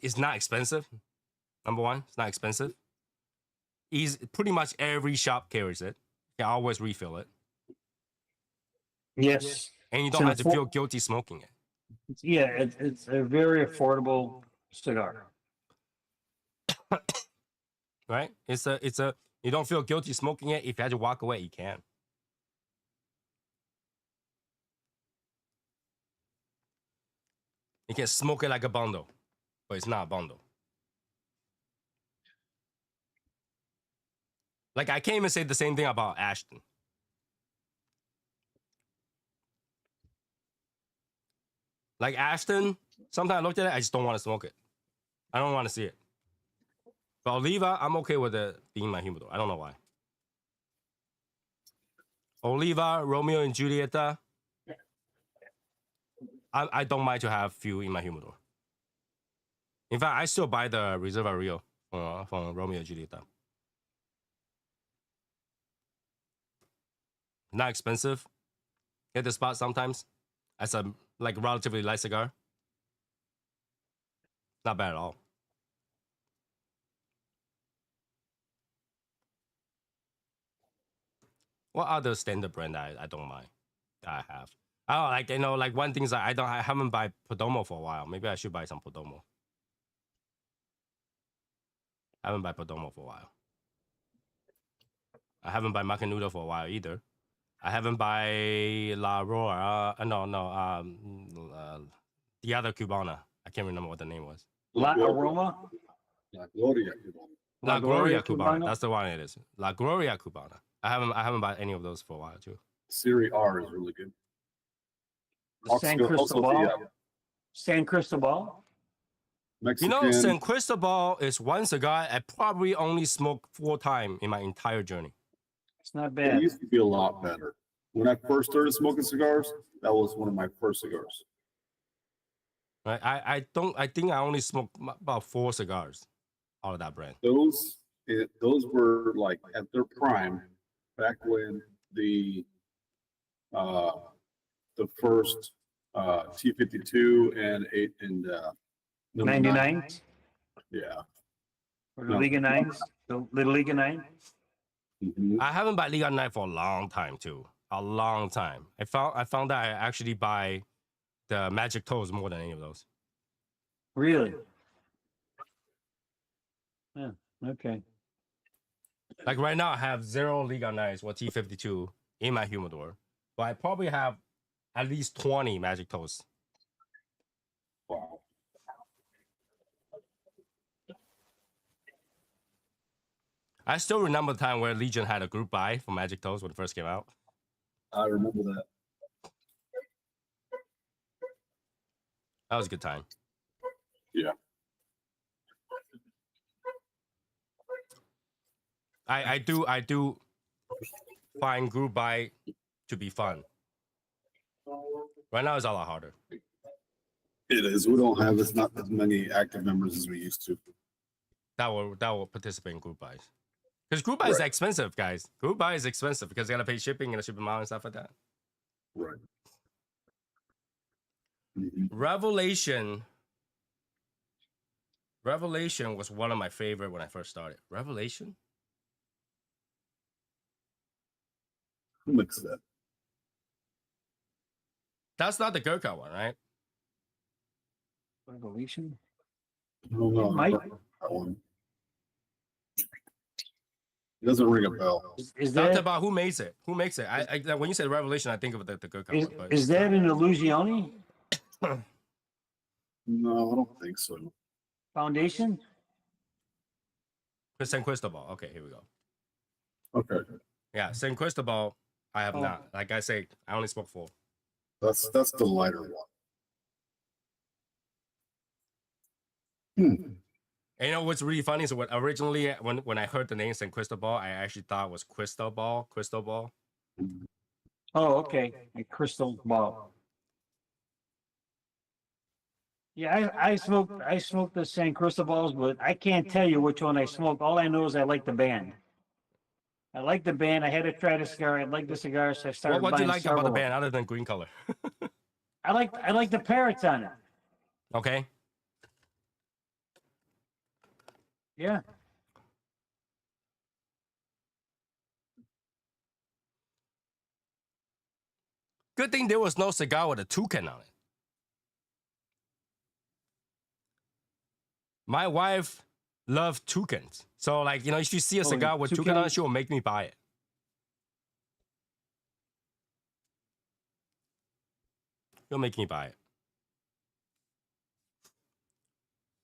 is not expensive. Number one, it's not expensive. Pretty much every shop carries it. You can always refill it. Yes. And you don't have to feel guilty smoking it. Yeah, it's a very affordable cigar. Right? You don't feel guilty smoking it. If you had to walk away, you can. You can smoke it like a bundle, but it's not a bundle. Like, I can't even say the same thing about Ashton. Like, Ashton, sometimes I looked at it, I just don't want to smoke it. I don't want to see it. But Oliva, I'm okay with it being my humidor. I don't know why. Oliva, Romeo and Julieta. I don't mind to have few in my humidor. In fact, I still buy the Reserva Rio from Romeo and Julieta. Not expensive. Hit the spot sometimes. As a relatively light cigar. Not bad at all. What other standard brand I don't mind that I have? Oh, one thing is I haven't buy Perdomo for a while. Maybe I should buy some Perdomo. I haven't buy Perdomo for a while. I haven't buy Macanudo for a while either. I haven't buy La Aurora. The other Cubana. I can't remember what the name was. La Aroma? La Gloria Cubana. La Gloria Cubana. That's the one it is. La Gloria Cubana. I haven't bought any of those for a while too. Siri R is really good. San Cristobal. San Cristobal. Mexican. San Cristobal is one cigar I probably only smoked 4 times in my entire journey. It's not It bad. used to be a lot better. When I first started smoking cigars, that was one of my first cigars. Right? I think I only smoked about 4 cigars out of that brand. Those were like at their prime back when the first T52 and 99? Yeah. Or the No. Liga 9s? The Little Liga 9? Mhm. I haven't bought Liga 9 for a long time too. A long time. I found that I actually buy the Magic Toes more than any of those. Really? Yeah, okay. Like right now, I have 0 Liga 9s or T52 in my humidor, but I probably have at least 20 Magic Toes. Wow. I still remember the time where Legion had a group buy for Magic Toes when it first came out. I remember that. That was a good time. Yeah. I do find group buy to be fun. Right now it's a lot harder. It is. We don't have as not as many active members as we used to. That will participate in group buys. Because group buy is Right. expensive, guys. Group buy is expensive because they gotta pay shipping and the shipping amount and stuff like that. Right. Mhm. Revelation was one of my favorite when I first started. Revelation? Who makes that? That's not the Gurkha one, right? Revelation. I don't know. Mike? That one. It doesn't ring a bell. Is Talked that about who makes it. Who makes it? I when you say Revelation, I think of the Gurkha is, one. But is that an Illusione No, I don't think so. Foundation? San Cristobal. Okay, here we go. Okay. Yeah, San Cristobal, I have Oh. not. Like I say, I only smoke 4. That's the lighter one. Hmm. And you know what's really funny? So originally, when I heard the name San Cristobal, I actually thought it was Crystal Ball. Oh, okay. A crystal ball. Yeah, I smoked the San Cristobal's, but I can't tell you which one I smoked. All I know is I like the band. I like the band. I had to try the cigar. I like the cigars, so I started What do you buying like about the several. band other than green color? I like the parrots on it. Okay. Yeah. Good thing there was no cigar with a toucan on it. My wife loves toucans. So, like, you know, if you see a cigar with toucan on it, she will make me buy it. She'll make me buy it.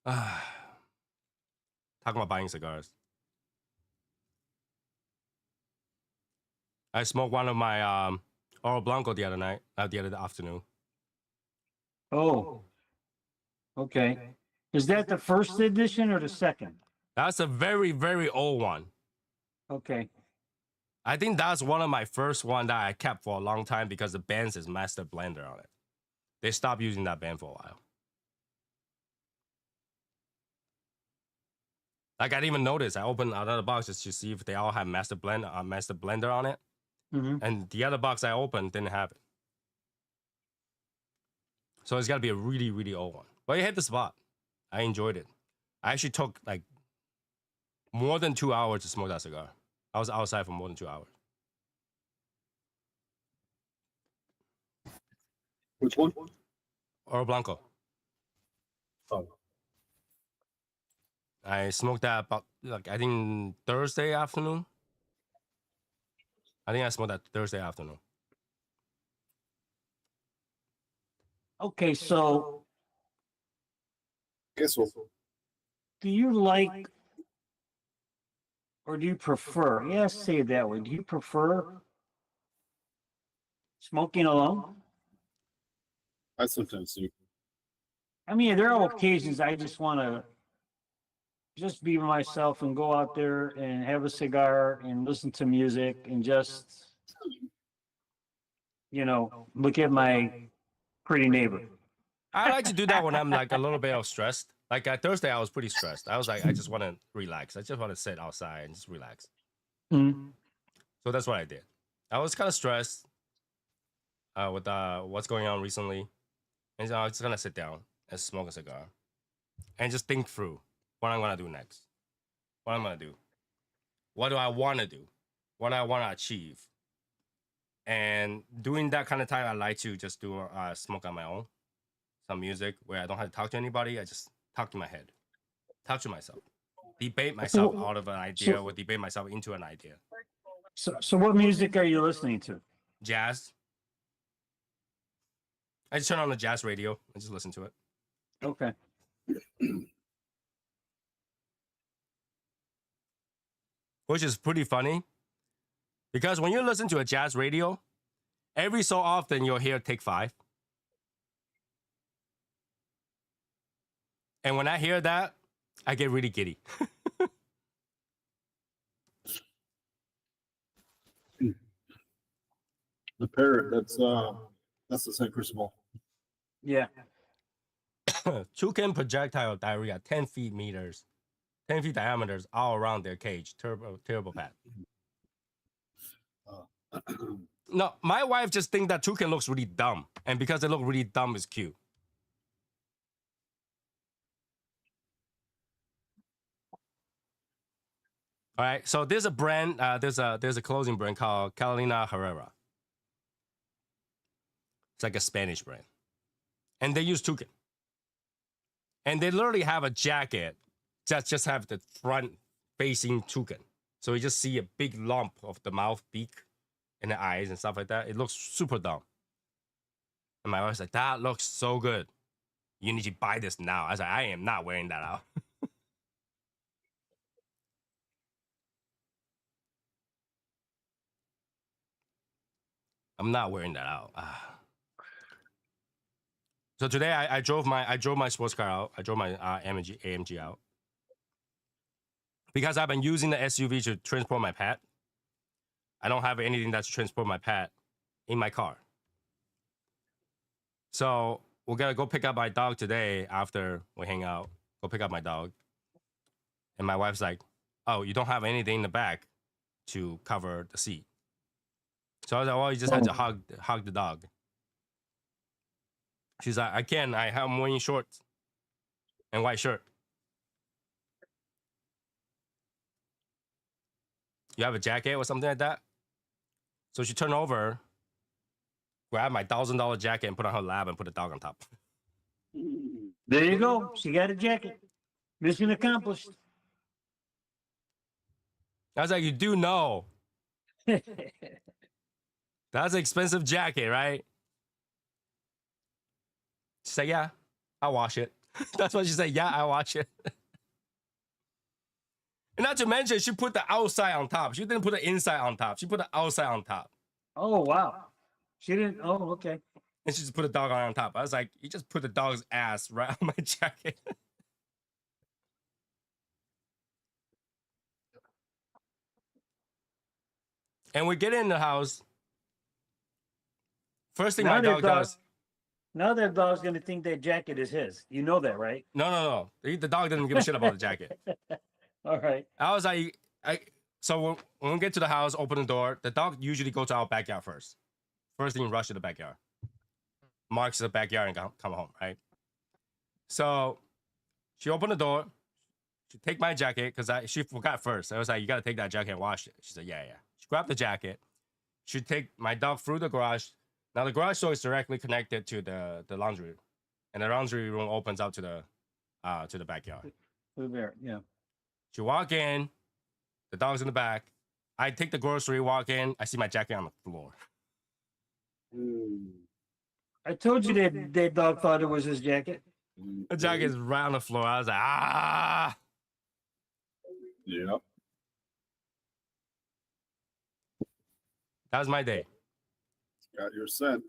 Talking about buying cigars. I smoked one of my Oro Blanco the other afternoon. Oh. Okay. Is that the first edition or the second? That's a very, very old one. Okay. I think that's one of my first one that I kept for a long time because the band says Master Blender on it. They stopped using that band for a while. Like I didn't even notice. I opened another box just to see if they all have Master Blender on it. Mm-hmm. And the other box I opened didn't have it. So it's got to be a really, really old one. But it hit the spot. I enjoyed it. I actually took like more than 2 hours to smoke that cigar. I was outside for more than 2 hours. Which one? Oro Blanco. Oh. I smoked that about, like, I think Thursday afternoon. I think I smoked that Thursday afternoon. Okay, so Guess what? do you like or do you prefer? Yeah, say it that way. Do you prefer smoking alone? I sometimes do. I mean, there are occasions I just want to just be myself and go out there and have a cigar and listen to music and just, look at my pretty neighbor. I like to do that when I'm like a little bit of stressed. Like Thursday, I was pretty stressed. I was like, I just want to relax. I just want to sit outside and just relax. Mm. So that's what I did. I was kind of stressed with what's going on recently. And so I was just going to sit down and smoke a cigar and just think through what I'm going to do next. What I'm going to do. What do I want to do? What do I want to achieve? And during that kind of time, I like to just do smoke on my own. Some music where I don't have to talk to anybody. I just talk to my head, talk to myself, debate myself out of an idea or debate myself into an idea. So what music are you listening to? Jazz. I just turn on the jazz radio and just listen to it. Okay. Which is pretty funny because when you listen to a jazz radio, every so often you'll hear Take 5. And when I hear that, I get really giddy. The parrot, that's the San Cristobal. Yeah. Toucan projectile diarrhea, 10 feet meters, 10 feet diameters all around their cage. Terrible pet. No, my wife just think that toucan looks really dumb, and because they look really dumb, it's cute. All right, so there's a brand, there's a clothing brand called Carolina Herrera. It's like a Spanish brand, and they use toucan, and they literally have a jacket that just have the front facing toucan, so you just see a big lump of the mouth, beak, and the eyes and stuff like that. It looks super dumb. And my wife's like, that looks so good. You need to buy this now. I was like, I am not wearing that out. I'm not wearing that out. So today I drove my sports car out. I drove my AMG out because I've been using the SUV to transport my pet. I don't have anything that's to transport my pet in my car. So we're gonna go pick up my dog today after we hang out. Go pick up my dog. And my wife's like, "Oh, you don't have anything in the back to cover the seat." So I was like, "Well, you just had to hug the dog." She's like, I'm wearing shorts and white shirt. You have a jacket or something like that? So she turned over, grabbed my $1,000 jacket and put it on her lap and put the dog on top. There you go. She got a jacket. Mission accomplished. I was like, you do know that's an expensive jacket, right? She said, yeah, I'll wash it. That's what she said. Yeah, I'll wash it. And not to mention, she put the outside on top. She didn't put the inside on top. She put the outside on top. Oh, wow. She didn't. Oh, okay. And she just put the dog on top. I was like, you just put the dog's ass right on my jacket. And we get in the house. First thing my dog does. Now that dog's going to think that jacket is his. You know that, right? No. The dog doesn't give a shit about the jacket. All right. I was like, so when we get to the house, open the door, the dog usually goes to our backyard first. First thing, rush to the backyard. Marks the backyard and come home, right? So she opened the door. She take my jacket because she forgot first. I was like, you got to take that jacket and wash it. She said, yeah. She grabbed the jacket. She take my dog through the garage. Now the garage door is directly connected to the laundry, and the laundry room opens out to the backyard. There, yeah. She walk in, the dog's in the back. I take the grocery, walk in, I see my jacket on the floor. I told you that dog thought it was his jacket. The jacket is right on the floor. I was like, ah. Yeah. That was my day. Got your scent.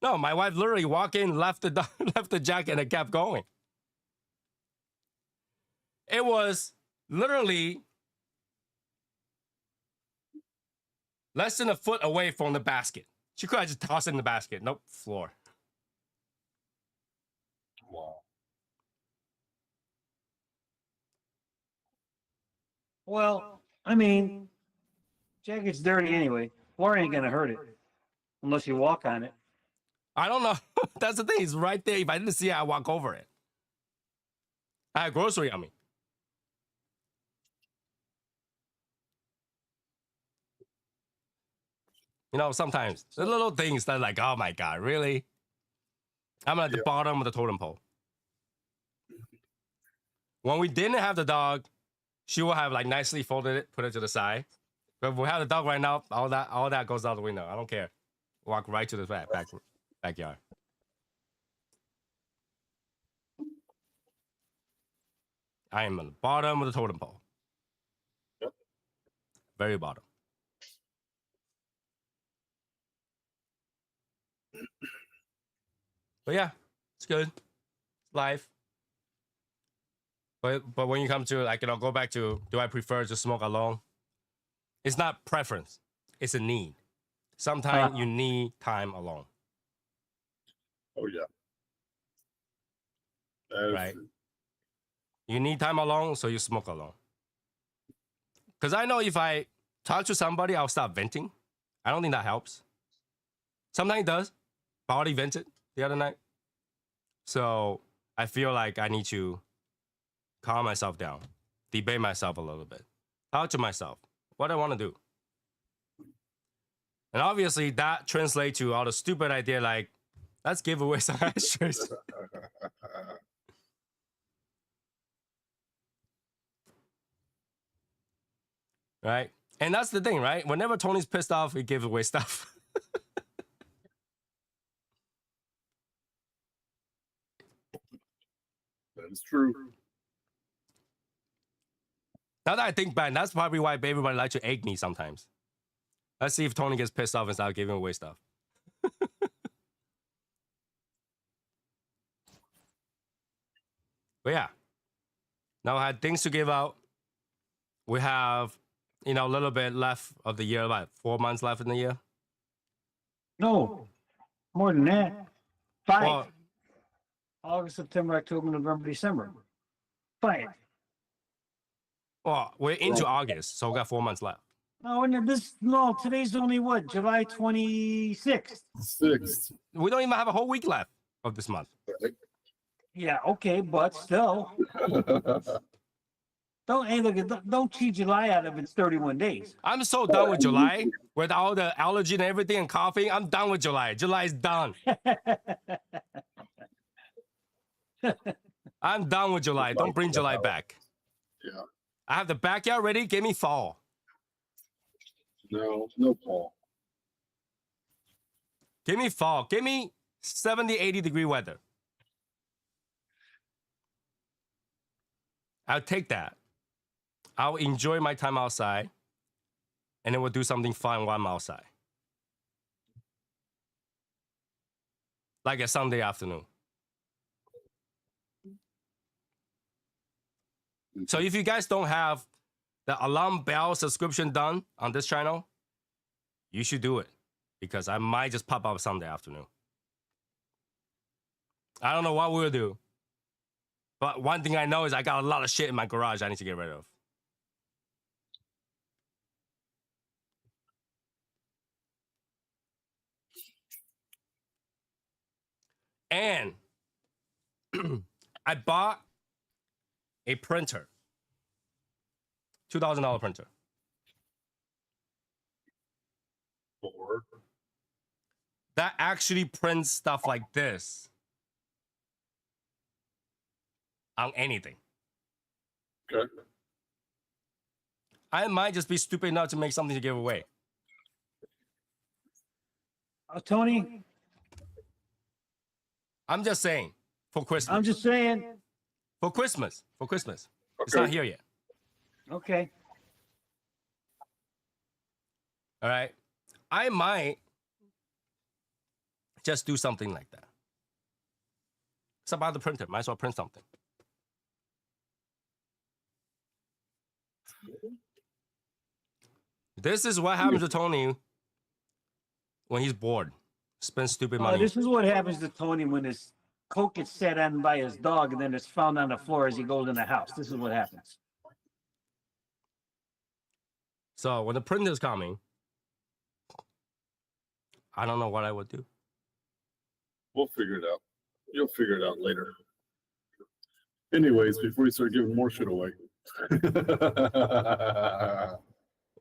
No, my wife literally walked in, left the jacket, and kept going. It was literally less than a foot away from the basket. She could have just tossed it in the basket. Nope, floor. Wow. Well, I mean, jacket's dirty anyway. Floor ain't going to hurt it unless you walk on it. I don't know. That's the thing. It's right there. If I didn't see it, I'd walk over it. I had grocery on me. You know, sometimes the little things that like, oh my God, really? I'm at the bottom of the totem pole. When we didn't have the dog, she will have like nicely folded it, put it to the side. But if we have the dog right now, all that goes out the window. I don't care. Walk right to the backyard. I am on the bottom of the totem pole. Yep. Very bottom. But yeah, it's good. It's life. But when you come to like, go back to, do I prefer to smoke alone? It's not preference. It's a need. Sometimes you need time alone. Oh yeah. right? You need time alone, so you smoke alone. Because I know if I talk to somebody, I'll start venting. I don't think that helps. Sometimes it does, but I already vented the other night. So I feel like I need to calm myself down, debate myself a little bit, talk to myself, what I want to do. And obviously that translates to all the stupid idea like, let's give away some ashtrays. Right? And that's the thing, right? Whenever Tony's pissed off, he gives away stuff. That is true. Now that I think back, that's probably why everybody likes to egg me sometimes. Let's see if Tony gets pissed off and starts giving away stuff. But yeah, now I had things to give out. We have, a little bit left of the year, about 4 months left in the year. No, more than that. 5. Well, August, September, October, November, December. 5. we're into August, so we got 4 months left. No, and today's only what, July 26th. 6th. We don't even have a whole week left of this month. Yeah, okay, but still. Don't cheat July out of its 31 days. I'm so done with July, with all the allergy and everything and coughing. I'm done with July. July is done. I'm done with July. Don't bring July back. Yeah. I have the backyard ready. Give me fall. No fall. Give me fall. Give me 70, 80-degree weather. I'll take that. I'll enjoy my time outside, and then we'll do something fun while I'm outside. Like a Sunday afternoon. So if you guys don't have the alarm bell subscription done on this channel, you should do it, because I might just pop up Sunday afternoon. I don't know what we'll do, but one thing I know is I got a lot of shit in my garage I need to get rid of. And I bought a printer, $2,000 printer. Or That actually prints stuff like this on anything. okay. I might just be stupid enough to make something to give away. Tony, I'm just saying, for Christmas. I'm just saying. For Christmas. For Christmas. It's Okay. not here yet. Okay. All right. I might just do something like that. It's about the printer. Might as well print something. This is what happens to Tony when he's bored. Spends stupid money. This is what happens to Tony when his coat gets set on by his dog and then it's found on the floor as he goes in the house. This is what happens. So when the printer's coming, I don't know what I would do. We'll figure it out. You'll figure it out later. Anyways, before you start giving more shit away.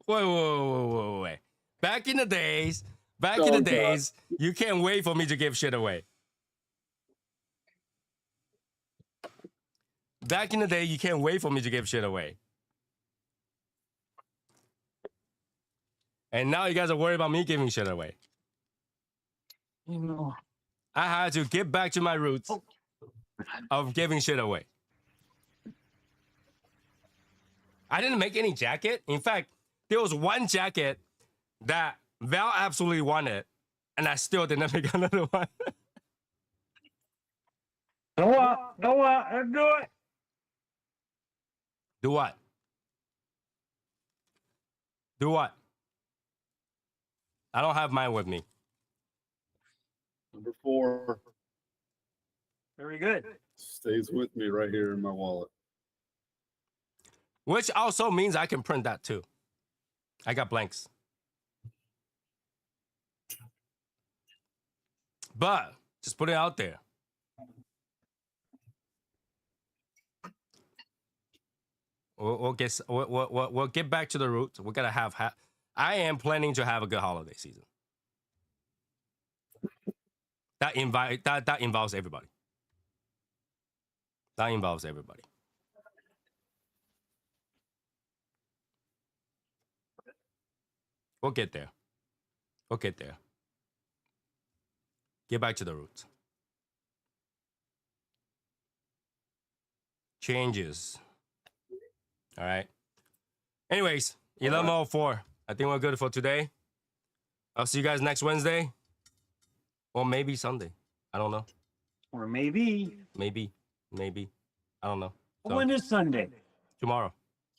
Wait. Back in the days, you can't wait for me to give shit away. Back in the day, you can't wait for me to give shit away. And now you guys are worried about me giving shit away. You know. I had to get back to my roots of giving shit away. I didn't make any jacket. In fact, there was one jacket that Val absolutely wanted, and I still didn't make another one. Do it. Do what? Do what? I don't have mine with me. Number 4. Very good. Stays with me right here in my wallet. Which also means I can print that too. I got blanks. But just put it out there. We'll get back to the roots. We're gonna have. I am planning to have a good holiday season. That involves everybody. That involves everybody. We'll get there. We'll get there. Get back to the roots. Changes. All right. Anyways, 11:04. I think we're good for today. I'll see you guys next Wednesday. Or maybe Sunday. I don't know. Or maybe. Maybe. I don't know. So, When is Sunday? tomorrow.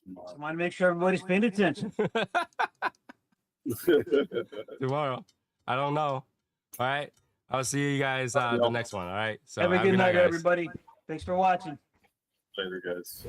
I want to make sure everybody's paying attention. Tomorrow. I don't know. All right. I'll see you guys the next one. All right. So Have a good night, guys. everybody. Thanks for watching. Later, guys.